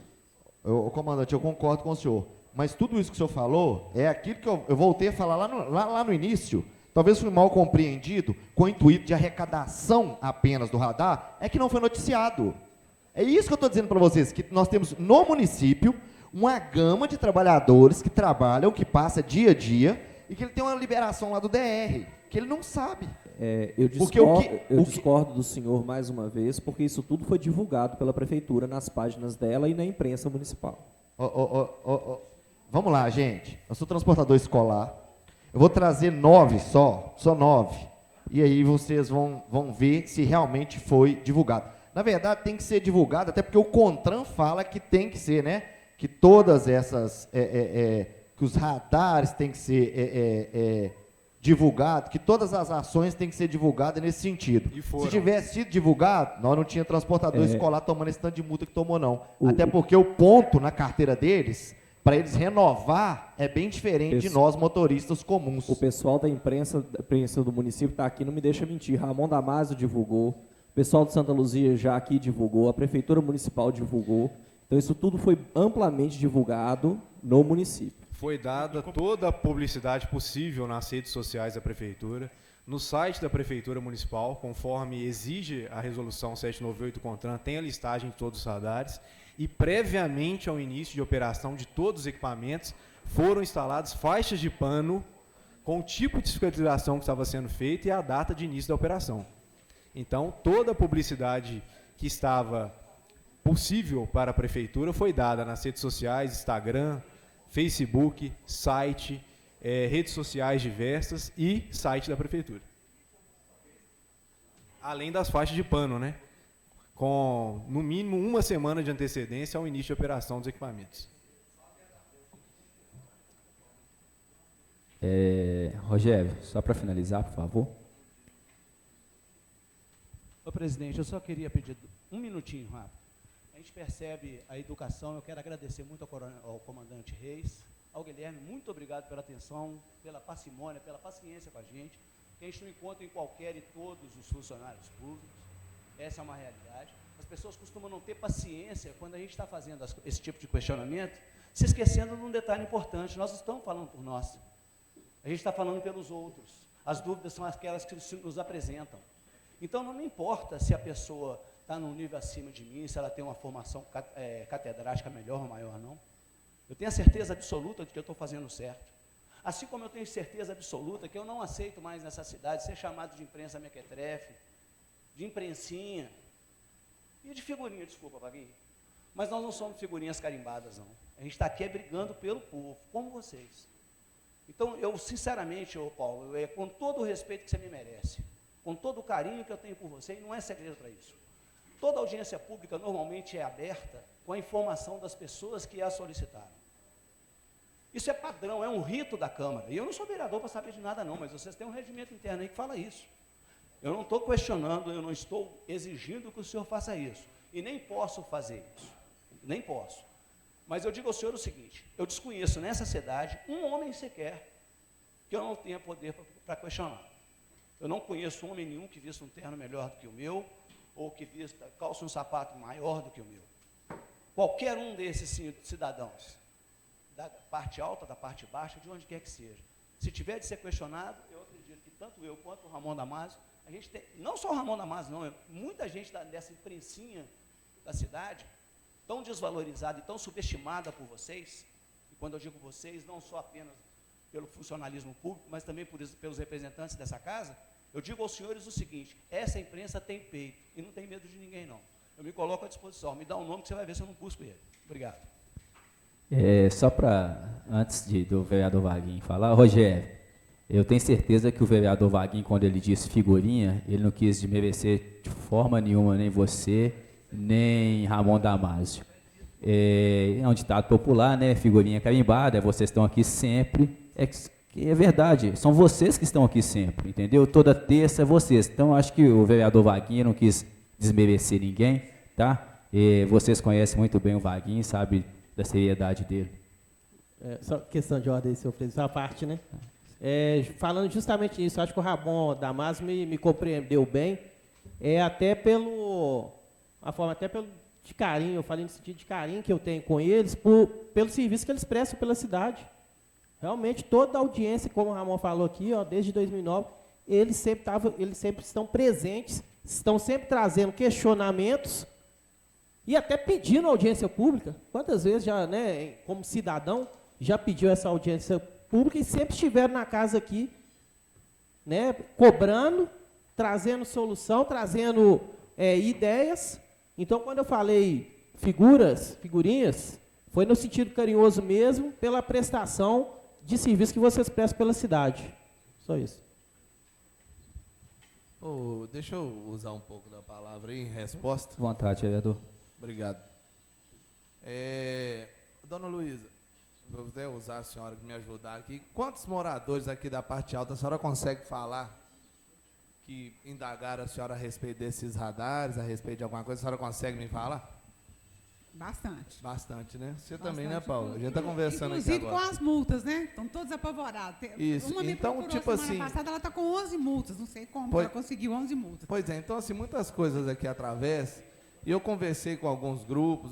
Comandante, eu concordo com o senhor. Mas tudo isso que o senhor falou é aquilo que eu voltei a falar lá no início. Talvez fui mal compreendido, com o intuito de arrecadação apenas do radar, é que não foi noticiado. É isso que eu estou dizendo para vocês, que nós temos no município uma gama de trabalhadores que trabalham, que passa dia a dia, e que ele tem uma liberação lá do DR, que ele não sabe. Eu Porque discordo do senhor mais uma vez, porque isso tudo foi divulgado pela prefeitura nas páginas dela e na imprensa municipal. Vamos lá, gente. Eu sou transportador escolar. Eu vou trazer 9 só 9. E aí vocês vão ver se realmente foi divulgado. Na verdade, tem que ser divulgado, até porque o CONTRAN fala que tem que ser, né? Que todas essas, que os radares têm que ser divulgados, que todas as ações têm que ser divulgadas nesse sentido. Se tivesse sido divulgado, nós não tinha transportador escolar tomando esse tanto de multa que tomou, não. Até porque o ponto na carteira deles, para eles renovar, é bem diferente de nós, motoristas comuns. O pessoal da imprensa do município está aqui, não me deixa mentir. Ramon Damasio divulgou, o pessoal de Santa Luzia já aqui divulgou, a Prefeitura Municipal divulgou. Então, isso tudo foi amplamente divulgado no município. Foi dada toda a publicidade possível nas redes sociais da Prefeitura, no site da Prefeitura Municipal, conforme exige a Resolução 798 do CONTRAN, tem a listagem de todos os radares, e previamente ao início de operação de todos os equipamentos, foram instaladas faixas de pano com o tipo de fiscalização que estava sendo feita e a data de início da operação. Então, toda a publicidade que estava possível para a Prefeitura foi dada nas redes sociais, Instagram, Facebook, site, redes sociais diversas e site da Prefeitura. Além das faixas de pano, né? Com, no mínimo, 1 semana de antecedência ao início de operação dos equipamentos. Rogério, só para finalizar, por favor. Ô, presidente, eu só queria pedir um minutinho rápido. A gente percebe a educação, eu quero agradecer muito ao comandante Reis, ao Guilherme, muito obrigado pela atenção, pela parcimônia, pela paciência com a gente, que a gente não encontra em qualquer e todos os funcionários públicos, essa é uma realidade. As pessoas costumam não ter paciência quando a gente está fazendo esse tipo de questionamento, se esquecendo de um detalhe importante, nós não estamos falando por nós, a gente está falando pelos outros, as dúvidas são aquelas que nos apresentam. Então, não me importa se a pessoa está num nível acima de mim, se ela tem uma formação catedrática melhor ou maior, não. Eu tenho a certeza absoluta de que eu estou fazendo certo. Assim como eu tenho certeza absoluta que eu não aceito mais nessa cidade ser chamado de imprensa mequetrefe, de imprensinha e de figurinha, desculpa, Vaguinho. Mas nós não somos figurinhas carimbadas, não. A gente está aqui brigando pelo povo, como vocês. Então, eu, sinceramente, Paulo, com todo o respeito que você me merece, com todo o carinho que eu tenho por você, e não é segredo para isso. Toda audiência pública normalmente é aberta com a informação das pessoas que a solicitaram. Isso é padrão, é um rito da Câmara. E eu não sou vereador para saber de nada não, mas vocês têm um regimento interno aí que fala isso. Eu não estou questionando, eu não estou exigindo que o senhor faça isso. E nem posso fazer isso. Nem posso. Mas eu digo ao senhor o seguinte, eu desconheço nessa cidade um homem sequer que eu não tenha poder para questionar. Eu não conheço homem nenhum que vista um terno melhor do que o meu, ou que calça um sapato maior do que o meu. Qualquer um desses cidadãos, da parte alta, da parte baixa, de onde quer que seja, se tiver de ser questionado, eu acredito que tanto eu quanto o Ramon Damasio, a gente tem, não só o Ramon Damasio, não, muita gente dessa imprensinha da cidade, tão desvalorizada e tão subestimada por vocês, e quando eu digo vocês, não só apenas pelo funcionalismo público, mas também pelos representantes dessa casa, eu digo aos senhores o seguinte, essa imprensa tem peito e não tem medo de ninguém, não. Eu me coloco à disposição, me dá um nome que você vai ver se eu não busco ele. Obrigado. Só para, antes do vereador Vaguinho falar, Rogério, eu tenho certeza que o vereador Vaguinho, quando ele disse figurinha, ele não quis desmerecer de forma nenhuma, nem você, nem Ramon Damasio. É um ditado popular, né? Figurinha carimbada, vocês estão aqui sempre. É verdade, são vocês que estão aqui sempre, entendeu? Toda terça é vocês. Então, acho que o vereador Vaguinho não quis desmerecer ninguém, tá? Vocês conhecem muito bem o Vaguinho, sabe da seriedade dele. Só questão de ordem, senhor presidente, a parte, né? Falando justamente nisso, acho que o Ramon Damasio me compreendeu bem, até pelo de carinho, eu falei no sentido de carinho que eu tenho com eles, pelo serviço que eles prestam pela cidade. Realmente, toda a audiência, como o Ramon falou aqui, desde 2009, eles sempre estão presentes, estão sempre trazendo questionamentos e até pedindo audiência pública. Quantas vezes já, né, como cidadão, já pediu essa audiência pública e sempre estiveram na casa aqui, né, cobrando, trazendo solução, trazendo ideias. Então, quando eu falei figurinhas, foi no sentido carinhoso mesmo, pela prestação de serviço que vocês prestam pela cidade. Só isso. Deixa eu usar um pouco da palavra aí em resposta. À vontade, vereador. Obrigado. Dona Luísa, vou até usar a senhora que me ajudar aqui. Quantos moradores aqui da parte alta a senhora consegue falar que indagaram a senhora a respeito desses radares, a respeito de alguma coisa? A senhora consegue me falar? Bastante. Bastante, né? Você Bastante, também, né, Paulo? A gente está conversando aqui inclusive agora. com as multas, né? Estão todos apavorados. Isso. Uma me Então, procurou tipo semana assim, passada, ela está com 11 multas. Não sei como ela conseguiu 11 multas. Pois é, então assim, muitas coisas aqui através. E eu conversei com alguns grupos,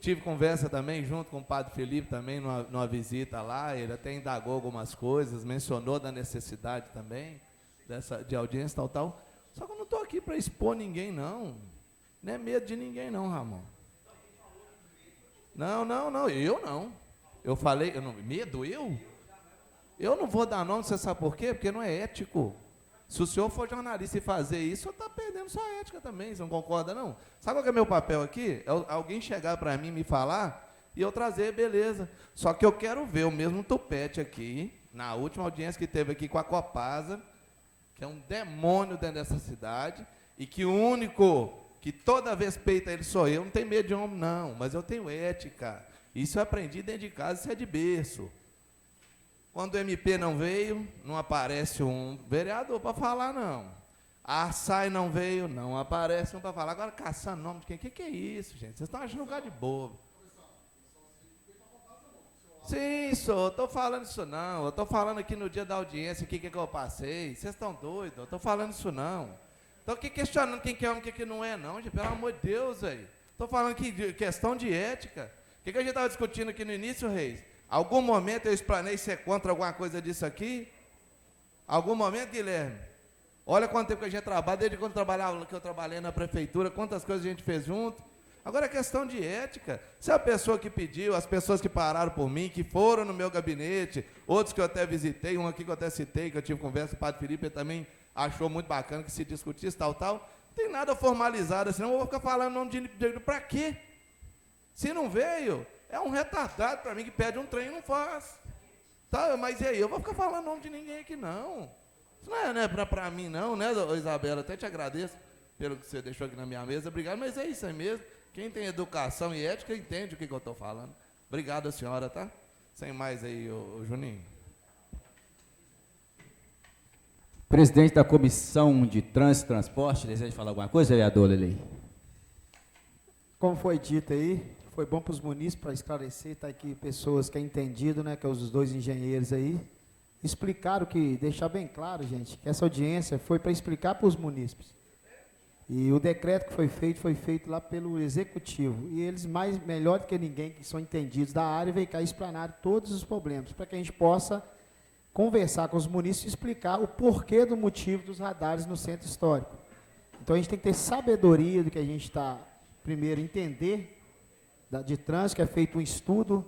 tive conversa também junto com o Padre Felipe também numa visita lá, ele até indagou algumas coisas, mencionou da necessidade também de audiência tal. Só que eu não estou aqui para expor ninguém, não. Não é medo de ninguém, não, Ramon. Não, eu não. Eu falei, medo, eu? Eu não vou dar nome, você sabe por quê? Porque não é ético. Se o senhor for jornalista e fazer isso, o senhor está perdendo sua ética também, você não concorda, não? Sabe qual que é meu papel aqui? É alguém chegar para mim, me falar, e eu trazer, beleza. Só que eu quero ver o mesmo tupete aqui, na última audiência que teve aqui com a Copasa, que é um demônio dentro dessa cidade, e que o único que toda vez peita ele sou eu, não tem medo de homem, não, mas eu tenho ética. Isso eu aprendi dentro de casa, isso é de berço. Quando o MP não veio, não aparece um vereador para falar, não. A SAI não veio, não aparece um para falar. Agora, caçando nome de quem? Que é isso, gente? Vocês estão achando lugar de bobo. Sim, senhor, eu estou falando isso não. Eu estou falando aqui no dia da audiência, o que eu passei. Vocês estão doidos, eu estou falando isso não. Estou aqui questionando quem que é homem e quem que não é, não, gente. Pelo amor de Deus, velho. Estou falando aqui de questão de ética. O que a gente estava discutindo aqui no início, Reis? Algum momento eu explanei ser contra alguma coisa disso aqui? Algum momento, Guilherme? Olha quanto tempo que a gente trabalha, desde quando eu trabalhei na prefeitura, quantas coisas a gente fez junto. Agora é questão de ética. Se a pessoa que pediu, as pessoas que pararam por mim, que foram no meu gabinete, outros que eu até visitei, um aqui que eu até citei, que eu tive conversa com o Padre Felipe, ele também achou muito bacana que se discutisse, tal. Não tem nada formalizado, senão eu vou ficar falando nome de para quê? Se não veio, é um retardado para mim que pede um trem e não faz. Tá, mas e aí? Eu vou ficar falando nome de ninguém aqui, não. Isso não é para mim, não, né, Isabela? Até te agradeço pelo que você deixou aqui na minha mesa. Obrigado, mas é isso aí mesmo. Quem tem educação e ética entende o que eu estou falando. Obrigado, a senhora, tá? Sem mais aí, o Juninho. Presidente da Comissão de Trânsito e Transporte, deseja falar alguma coisa, vereador Lelei? Como foi dito aí, foi bom para os munícipes, para esclarecer, está aqui pessoas que é entendido, né, que é os dois engenheiros aí, explicaram deixar bem claro, gente, que essa audiência foi para explicar para os munícipes. E o decreto que foi feito lá pelo Executivo. E eles, melhor do que ninguém, que são entendidos da área, veio cá explanar todos os problemas, para que a gente possa conversar com os munícipes e explicar o porquê do motivo dos radares no centro histórico. Então, a gente tem que ter sabedoria do que a gente está, primeiro, entender de trânsito, que é feito um estudo,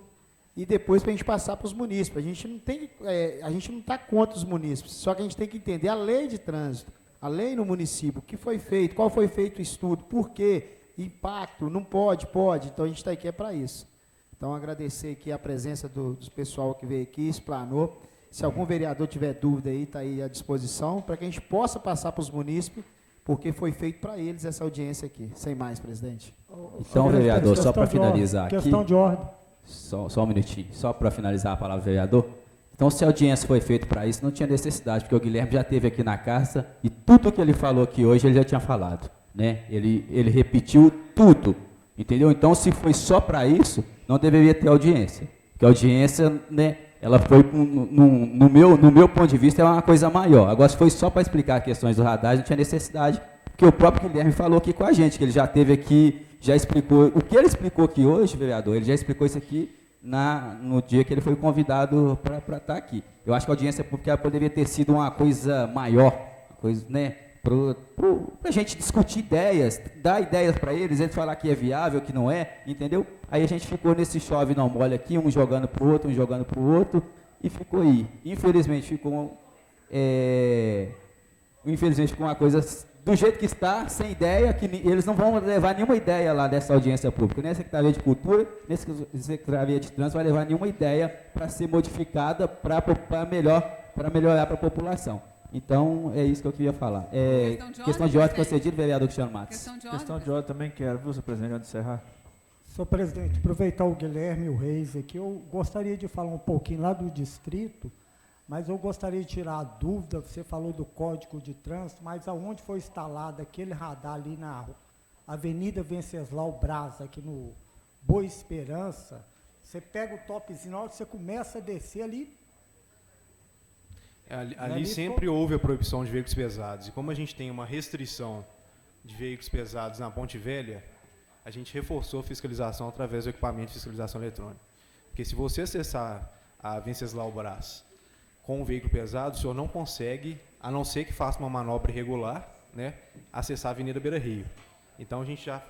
e depois para a gente passar para os munícipes. A gente não está contra os munícipes, só que a gente tem que entender a lei de trânsito, a lei no município, o que foi feito, qual foi feito o estudo, por quê, impacto, não pode, então a gente está aqui para isso. Então, agradecer aqui a presença do pessoal que veio aqui, explanou. Se algum vereador tiver dúvida aí, está aí à disposição, para que a gente possa passar para os munícipes, porque foi feito para eles essa audiência aqui. Sem mais, presidente. Então, vereador, só para finalizar aqui. Questão de ordem. Só um minutinho, só para finalizar a palavra, vereador. Então, se a audiência foi feita para isso, não tinha necessidade, porque o Guilherme já esteve aqui na casa e tudo o que ele falou aqui hoje, ele já tinha falado, né? Ele repetiu tudo, entendeu? Então, se foi só para isso, não deveria ter audiência, porque a audiência, né, ela foi, no meu ponto de vista, é uma coisa maior. Agora, se foi só para explicar questões do radar, não tinha necessidade, porque o próprio Guilherme falou aqui com a gente, que ele já esteve aqui, já explicou, o que ele explicou aqui hoje, vereador, ele já explicou isso aqui no dia que ele foi convidado para estar aqui. Eu acho que a audiência pública poderia ter sido uma coisa maior, uma coisa, né, para a gente discutir ideias, dar ideias para eles falar que é viável, que não é, entendeu? Aí a gente ficou nesse chove não molha aqui, um jogando para o outro, e ficou aí. Infelizmente ficou uma coisa do jeito que está, sem ideia, que eles não vão levar nenhuma ideia lá dessa audiência pública. Nem a Secretaria de Cultura, nem a Secretaria de Trânsito vai levar nenhuma ideia para ser modificada para melhorar para a população. Então, é isso que eu queria falar. Questão de ordem concedida, vereador Cristiano Matos. Questão de ordem também quero, viu, senhor presidente, antes de encerrar. Senhor presidente, aproveitar o Guilherme e o Reis aqui, eu gostaria de falar um pouquinho lá do distrito, mas eu gostaria de tirar a dúvida, você falou do Código de Trânsito, mas aonde foi instalado aquele radar ali na Avenida Venceslau Braz, aqui no Boa Esperança, você pega o topzinho, na hora que você começa a descer ali... Ali sempre houve a proibição de veículos pesados, e como a gente tem uma restrição de veículos pesados na Ponte Velha, a gente reforçou a fiscalização através do equipamento de fiscalização eletrônica. Porque se você acessar a Venceslau Braz com um veículo pesado, o senhor não consegue, a não ser que faça uma manobra irregular, né, acessar a Avenida Beira Rio. Então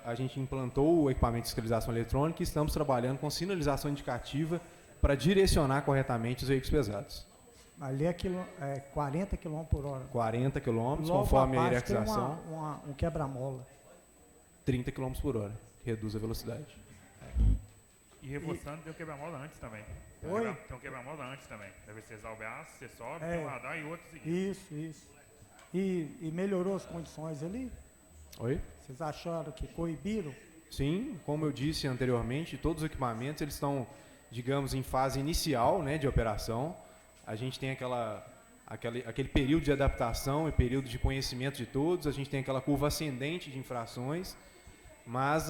a gente implantou o equipamento de fiscalização eletrônica e estamos trabalhando com sinalização indicativa para direcionar corretamente os veículos pesados. Ali é 40 km por hora. 40 km, conforme a hierarquização. Tem um quebra-mola. 30 km por hora, reduz a velocidade. E reforçando, tem um quebra-mola antes também. Oi? Tem um quebra-mola antes também. Deve ser o braço, você sobe, tem um radar e outro seguindo. Isso. E melhorou as condições ali? Oi? Vocês acharam que coibiram? Sim, como eu disse anteriormente, todos os equipamentos eles estão, digamos, em fase inicial, né, de operação. A gente tem aquele período de adaptação e período de conhecimento de todos, a gente tem aquela curva ascendente de infrações, mas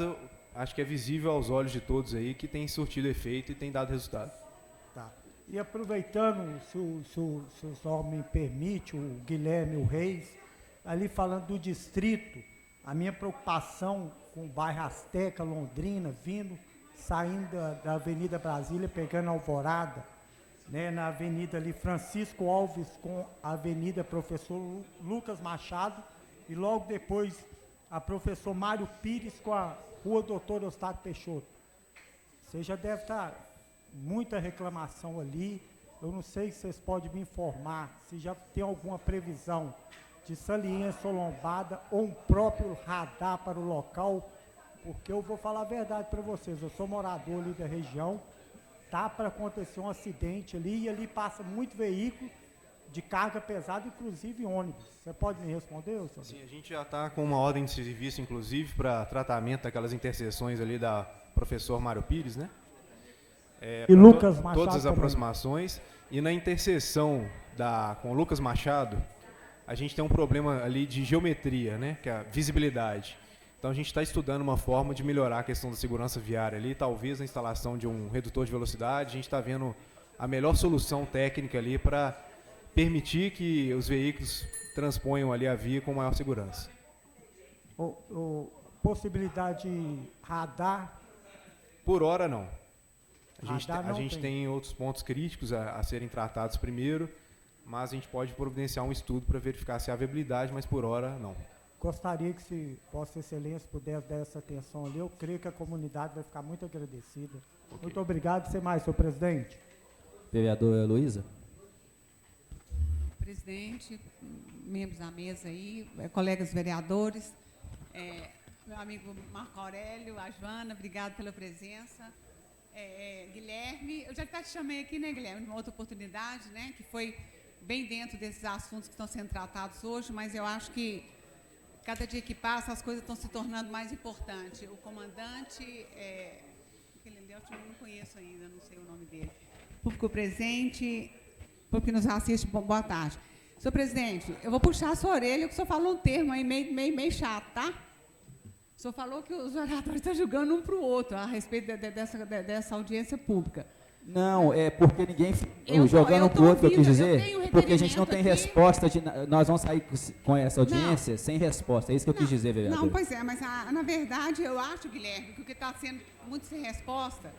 acho que é visível aos olhos de todos aí que tem surtido efeito e tem dado resultado. Tá. E aproveitando, se o senhor me permite, o Guilherme, o Reis, ali falando do distrito, a minha preocupação com o bairro Azteca, Londrina, saindo da Avenida Brasília, pegando Alvorada, né, na Avenida ali Francisco Alves com a Avenida Professor Lucas Machado e logo depois a Professor Mário Pires com a Rua Doutor Eustáquio Peixoto. Você já deve estar muita reclamação ali. Eu não sei se vocês podem me informar se já tem alguma previsão de saliência ou lombada ou um próprio radar para o local, porque eu vou falar a verdade para vocês. Eu sou morador ali da região. Tá para acontecer um acidente ali, e ali passa muito veículo de carga pesada, inclusive ônibus. Você pode me responder, senhor? Sim, a gente já está com uma ordem de serviço, inclusive, para tratamento daquelas interseções ali da professor Mário Pires, né? E Lucas Machado todas as também. Aproximações. E na interseção com o Lucas Machado, a gente tem um problema ali de geometria, né? Que é a visibilidade. Então a gente está estudando uma forma de melhorar a questão da segurança viária ali, talvez a instalação de um redutor de velocidade. A gente está vendo a melhor solução técnica ali para permitir que os veículos transponham ali a via com maior segurança. Possibilidade de radar? Por hora, não. A Radar gente tem outros pontos críticos a serem tratados primeiro, mas a gente pode providenciar um estudo para verificar se há viabilidade, mas por hora, não. Gostaria que, se Vossa Excelência pudesse dar essa atenção ali, eu creio que a comunidade vai ficar muito agradecida. Okay. Muito obrigado. Sem mais, senhor presidente. Vereadora Heloísa. Presidente, membros da mesa aí, colegas vereadores, meu amigo Marco Aurélio, a Joana, obrigado pela presença. Guilherme, eu já até te chamei aqui, né, Guilherme, numa outra oportunidade, né, que foi bem dentro desses assuntos que estão sendo tratados hoje, mas eu acho que cada dia que passa, as coisas estão se tornando mais importantes. O comandante, eu não conheço ainda, não sei o nome dele. Público presente, público que nos assiste, boa tarde. Senhor presidente, eu vou puxar a sua orelha, que o senhor falou um termo aí meio chato, tá? O senhor falou que os oradores estão julgando um para o outro a respeito dessa audiência pública. Não, é porque ninguém jogando um para o outro, que eu quis dizer, porque a gente não tem resposta, nós vamos sair com essa audiência sem resposta, é isso que eu quis dizer, vereador. Não, pois é, mas na verdade eu acho, Guilherme, que o que está sendo muito sem resposta,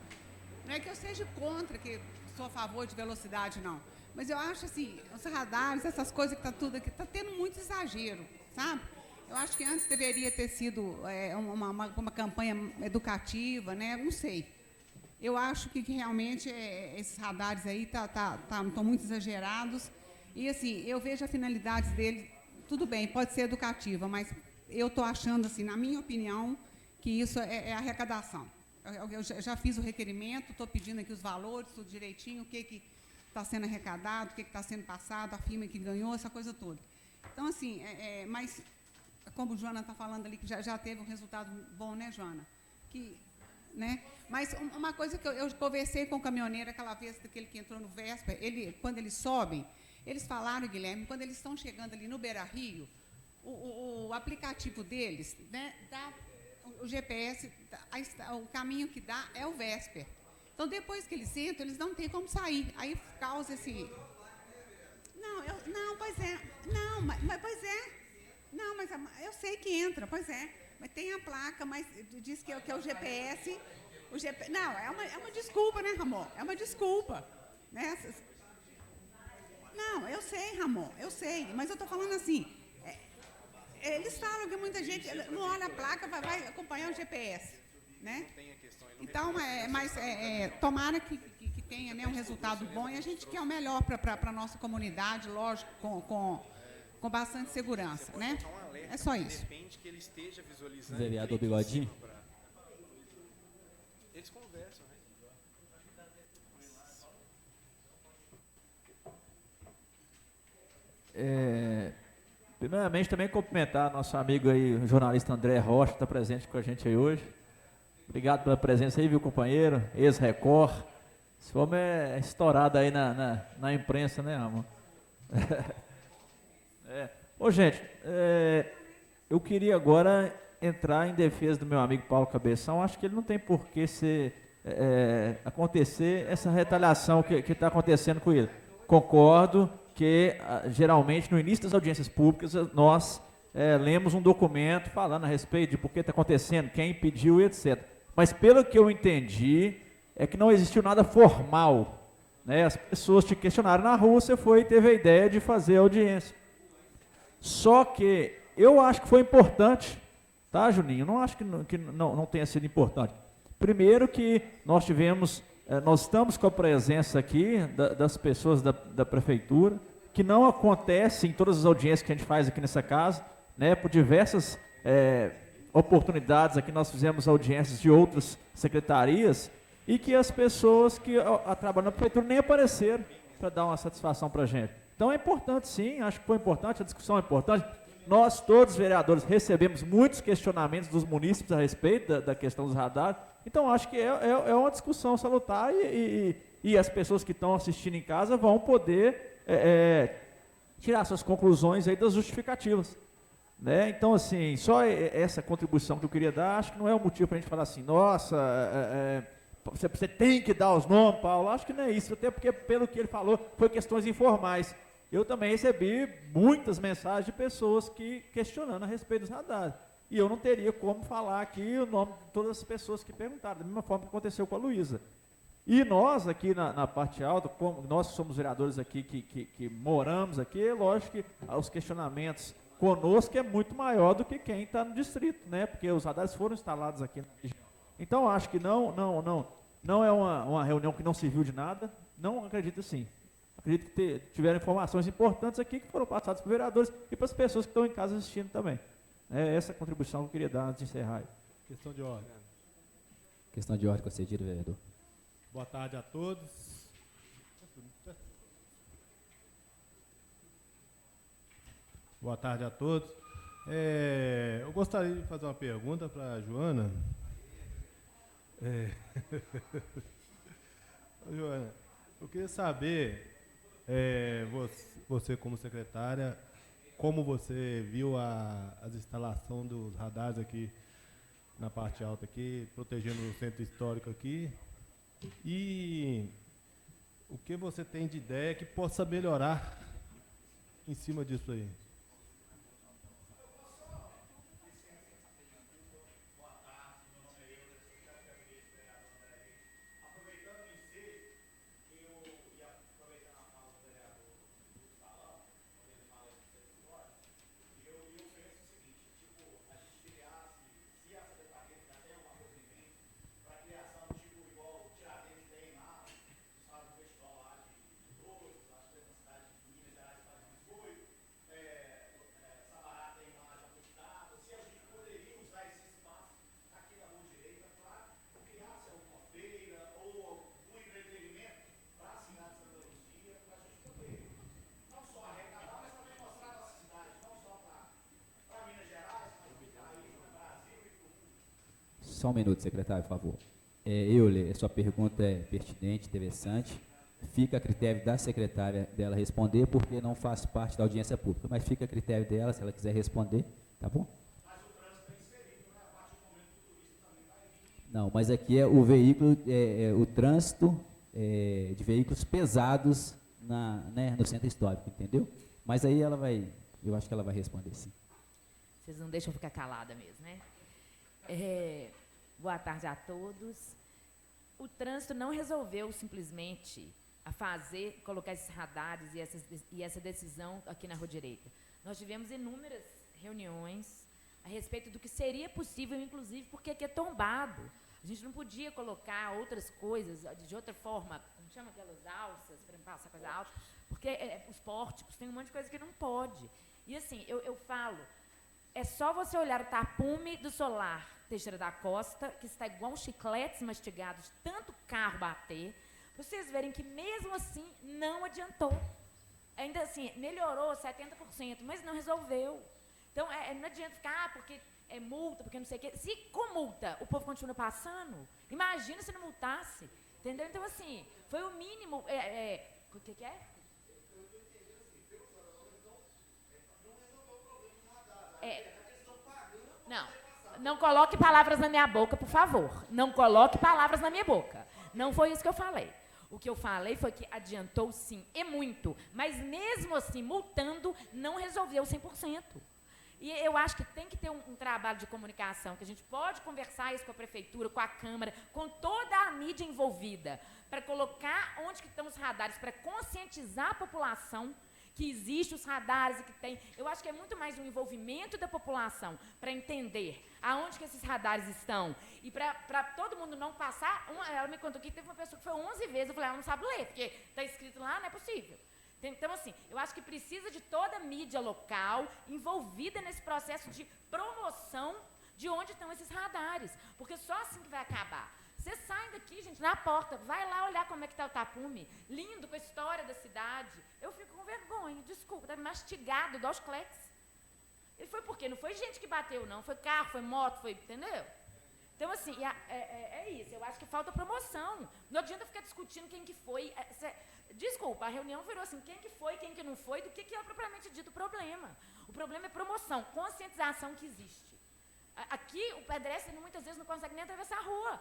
não é que eu seja contra, que sou a favor de velocidade, não, mas eu acho assim, os radares, essas coisas que está tudo aqui, está tendo muito exagero, sabe? Eu acho que antes deveria ter sido uma campanha educativa, né, não sei. Eu acho que realmente esses radares aí estão muito exagerados. E, assim, eu vejo a finalidade dele, tudo bem, pode ser educativa, mas eu estou achando, assim, na minha opinião, que isso é arrecadação. Eu já fiz o requerimento, estou pedindo aqui os valores, tudo direitinho, o que está sendo arrecadado, o que está sendo passado, a firma que ganhou, essa coisa toda. Então, assim, mas, como o Joana está falando ali, que já teve um resultado bom, né, Joana? Né? Mas uma coisa que eu conversei com o caminhoneiro aquela vez, daquele que entrou no Vesper, quando eles sobem, eles falaram, Guilherme, quando eles estão chegando ali no Beira Rio, o aplicativo deles, né, dá o GPS, o caminho que dá é o Vesper. Então, depois que eles entram, eles não têm como sair. Aí causa esse... Não, pois é. Não, mas pois é. Não, mas eu sei que entra, pois é. Mas tem a placa, mas diz que é o GPS. Não, é uma desculpa, né, Ramon? É uma desculpa. Né? Não, eu sei, Ramon, eu sei. Mas eu estou falando assim, eles falam que muita gente não olha a placa, vai acompanhar o GPS. Né? Então, tomara que tenha, né, um resultado bom, e a gente quer o melhor para a nossa comunidade, lógico, com bastante segurança. Né? É só isso. Vereador Bigodinho. Eles conversam, né? Primeiramente, também cumprimentar nosso amigo aí, o jornalista André Rocha, que está presente com a gente aí hoje. Obrigado pela presença aí, viu, companheiro? Ex-Record. Esse homem é estourado aí na imprensa, né, Ramon? Ô, gente, eu queria agora entrar em defesa do meu amigo Paulo Cabeção. Acho que ele não tem por que acontecer essa retaliação que está acontecendo com ele. Concordo que, geralmente, no início das audiências públicas, nós lemos um documento falando a respeito de por que está acontecendo, quem impediu, etc. Mas, pelo que eu entendi, é que não existiu nada formal. Né? As pessoas te questionaram na rua, você foi e teve a ideia de fazer a audiência. Só que eu acho que foi importante, tá, Juninho? Eu não acho que não tenha sido importante. Primeiro que nós estamos com a presença aqui das pessoas da prefeitura, que não acontece em todas as audiências que a gente faz aqui nessa casa, né? Por diversas oportunidades aqui nós fizemos audiências de outras secretarias, e que as pessoas que trabalham na prefeitura nem apareceram para dar uma satisfação para a gente. Então é importante, sim, acho que foi importante, a discussão é importante. Nós, todos os vereadores, recebemos muitos questionamentos dos munícipes a respeito da questão dos radares. Então, acho que é uma discussão salutar, e as pessoas que estão assistindo em casa vão poder tirar suas conclusões aí das justificativas. Né? Então, assim, só essa contribuição que eu queria dar, acho que não é um motivo para a gente falar assim, nossa, você tem que dar os nomes, Paulo. Acho que não é isso, até porque, pelo que ele falou, foi questões informais. Eu também recebi muitas mensagens de pessoas questionando a respeito dos radares. E eu não teria como falar aqui o nome de todas as pessoas que perguntaram, da mesma forma que aconteceu com a Luísa. E nós aqui na parte alta, nós que somos vereadores aqui, que moramos aqui, é lógico que os questionamentos conosco é muito maior do que quem está no distrito, né? Porque os radares foram instalados aqui na região. Então, acho que não é uma reunião que não serviu de nada, não acredito sim. Acredito que tiveram informações importantes aqui que foram passadas para os vereadores e para as pessoas que estão em casa assistindo também. É essa a contribuição que eu queria dar antes de encerrar. Questão de ordem. Questão de ordem concedida, vereador. Boa tarde a todos. Boa tarde a todos. Eu gostaria de fazer uma pergunta para a Joana. Joana, eu queria saber, você como secretária, como você viu a instalação dos radares aqui na parte alta aqui, protegendo o centro histórico aqui, e o que você tem de ideia que possa melhorar em cima disso aí? Só um minuto, secretário, por favor. Euler, sua pergunta é pertinente, interessante. Fica a critério da secretária dela responder, porque não faz parte da audiência pública, mas fica a critério dela, se ela quiser responder, tá bom? Mas o trânsito é inserido, né? A partir do momento que o turista também vai vir. Não, mas aqui é o veículo, o trânsito de veículos pesados no centro histórico, entendeu? Mas aí ela vai, eu acho que ela vai responder sim. Vocês não deixam eu ficar calada mesmo, né? Boa tarde a todos. O trânsito não resolveu simplesmente colocar esses radares e essa decisão aqui na Rua Direita. Nós tivemos inúmeras reuniões a respeito do que seria possível, inclusive porque aqui é tombado. A gente não podia colocar outras coisas de outra forma, como chama aquelas alças, para passar coisa alta, porque os pórticos, tem um monte de coisa que não pode. E assim, eu falo, é só você olhar o tapume do solar Teixeira da Costa, que está igual um chicletes mastigados, tanto carro bater, para vocês verem que mesmo assim não adiantou. Ainda assim, melhorou 70%, mas não resolveu. Então, não adianta ficar, porque é multa, porque não sei o quê. Se com multa o povo continua passando, imagina se não multasse. Entendeu? Então, assim, foi o mínimo. O que é? Não coloque palavras na minha boca, por favor. Não coloque palavras na minha boca. Não foi isso que eu falei. O que eu falei foi que adiantou sim, e muito. Mas mesmo assim, multando, não resolveu 100%. E eu acho que tem que ter um trabalho de comunicação, que a gente pode conversar isso com a prefeitura, com a Câmara, com toda a mídia envolvida, para colocar onde que estão os radares, para conscientizar a população que existem os radares e que tem. Eu acho que é muito mais um envolvimento da população para entender aonde que esses radares estão. E para todo mundo não passar. Ela me contou que teve uma pessoa que foi 11 vezes. Eu falei, ela não sabe ler, porque está escrito lá, não é possível. Então, assim, eu acho que precisa de toda a mídia local envolvida nesse processo de promoção de onde estão esses radares. Porque só assim que vai acabar. Vocês saem daqui, gente, na porta, vai lá olhar como é que está o tapume, lindo, com a história da cidade. Eu fico com vergonha, desculpa, está mastigado, igual os chicletes. E foi por quê? Não foi gente que bateu, não. Foi carro, foi moto, foi, entendeu? Então, assim, é isso. Eu acho que falta promoção. Não adianta ficar discutindo quem que foi. Desculpa, a reunião virou assim, quem que foi, quem que não foi, do que é propriamente dito o problema. O problema é promoção, conscientização que existe. Aqui, o pedestre muitas vezes não consegue nem atravessar a rua.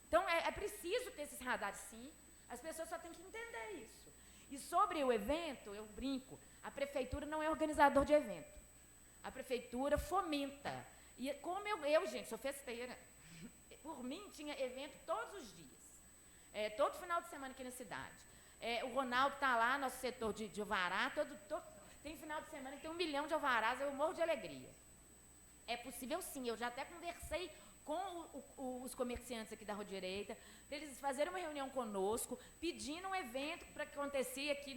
Então, é preciso ter esses radares, sim. As pessoas só têm que entender isso. E sobre o evento, eu brinco, a prefeitura não é organizador de evento. A prefeitura fomenta. E como eu gente, sou festeira. Por mim, tinha evento todos os dias. Todo final de semana aqui na cidade. O Ronaldo está lá, nosso setor de alvará. Tem final de semana que tem 1 milhão de alvarás, eu morro de alegria. É possível, sim. Eu já até conversei com os comerciantes aqui da Rua Direita, para eles fazerem uma reunião conosco, pedindo um evento para que acontecer aqui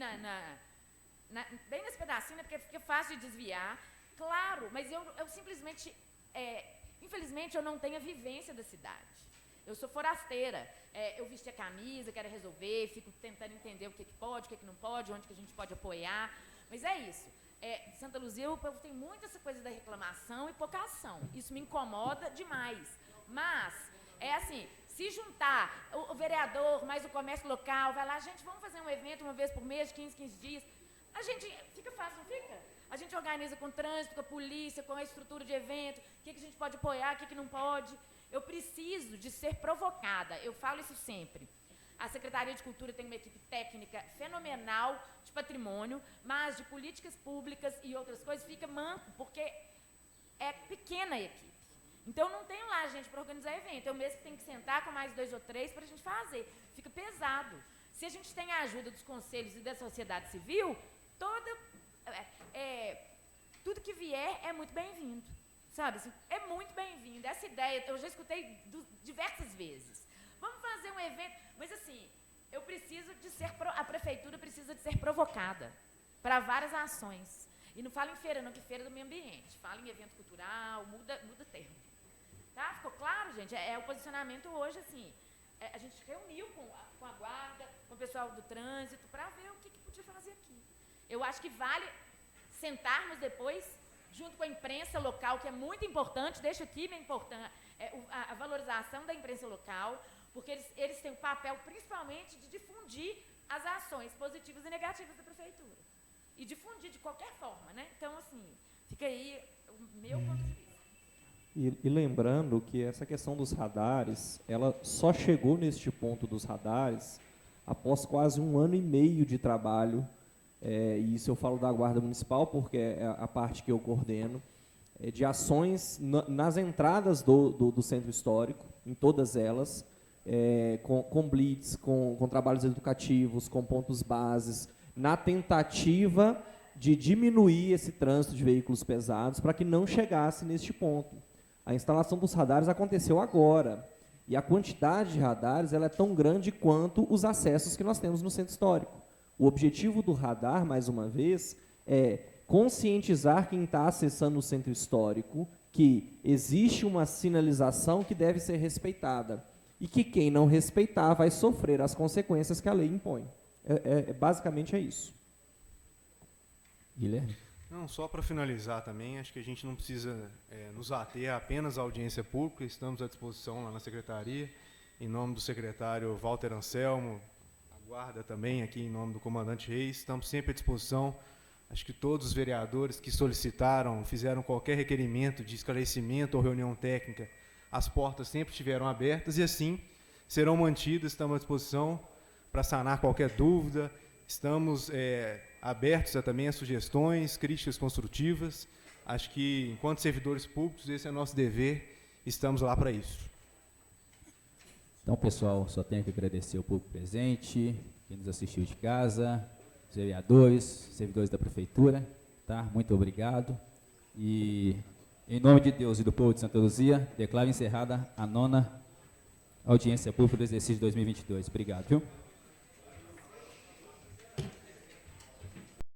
bem nesse pedacinho, né, porque fica fácil de desviar. Claro, mas eu simplesmente, infelizmente, eu não tenho a vivência da cidade. Eu sou forasteira. Eu vesti a camisa, quero resolver, fico tentando entender o que pode, o que não pode, onde que a gente pode apoiar. Mas é isso. Santa Luzia, o povo tem muito essa coisa da reclamação e pouca ação. Isso me incomoda demais. Mas, assim, se juntar o vereador mais o comércio local, vai lá, gente, vamos fazer um evento uma vez por mês, 15 dias. A gente, fica fácil, não fica? A gente organiza com o trânsito, com a polícia, com a estrutura de evento, o que a gente pode apoiar, o que não pode. Eu preciso de ser provocada, eu falo isso sempre. A Secretaria de Cultura tem uma equipe técnica fenomenal de patrimônio, mas de políticas públicas e outras coisas fica manco, porque é pequena a equipe. Então, não tem lá gente para organizar evento. Eu mesmo tenho que sentar com mais 2 ou 3 para a gente fazer. Fica pesado. Se a gente tem a ajuda dos conselhos e da sociedade civil, tudo que vier é muito bem-vindo. Sabe? Assim, é muito bem-vindo. Essa ideia eu já escutei diversas vezes. Vamos fazer um evento, mas assim, a prefeitura precisa de ser provocada para várias ações. E não falo em feira, não, que feira é do meio ambiente. Falo em evento cultural, muda termo. Tá? Ficou claro, gente? O posicionamento hoje, assim, a gente reuniu com a guarda, com o pessoal do trânsito, para ver o que podia fazer aqui. Eu acho que vale sentarmos depois, junto com a imprensa local, que é muito importante, deixo aqui a valorização da imprensa local, porque eles têm o papel, principalmente, de difundir as ações positivas e negativas da prefeitura. E difundir de qualquer forma, né? Então, assim, fica aí o meu ponto de vista. E lembrando que essa questão dos radares, ela só chegou neste ponto dos radares após quase 1 ano e meio de trabalho, e isso eu falo da Guarda Municipal, porque é a parte que eu coordeno, de ações nas entradas do centro histórico, em todas elas, com blitz, com trabalhos educativos, com pontos bases, na tentativa de diminuir esse trânsito de veículos pesados para que não chegasse neste ponto. A instalação dos radares aconteceu agora, e a quantidade de radares ela é tão grande quanto os acessos que nós temos no centro histórico. O objetivo do radar, mais uma vez, é conscientizar quem está acessando o centro histórico que existe uma sinalização que deve ser respeitada e que quem não respeitar vai sofrer as consequências que a lei impõe. Basicamente é isso. Guilherme? Não, só para finalizar também, acho que a gente não precisa nos ater apenas à audiência pública, estamos à disposição lá na Secretaria, em nome do secretário Walter Anselmo, a Guarda também, aqui em nome do comandante Reis, estamos sempre à disposição. Acho que todos os vereadores que solicitaram, fizeram qualquer requerimento de esclarecimento ou reunião técnica, as portas sempre estiveram abertas e assim serão mantidas, estamos à disposição para sanar qualquer dúvida, estamos abertos também a sugestões, críticas construtivas. Acho que, enquanto servidores públicos, esse é nosso dever, estamos lá para isso. Então, pessoal, só tenho que agradecer ao público presente, quem nos assistiu de casa, os vereadores, servidores da Prefeitura, tá? Muito obrigado. E, em nome de Deus e do povo de Santa Luzia, declaro encerrada a 9ª audiência pública do exercício de 2022. Obrigado, viu?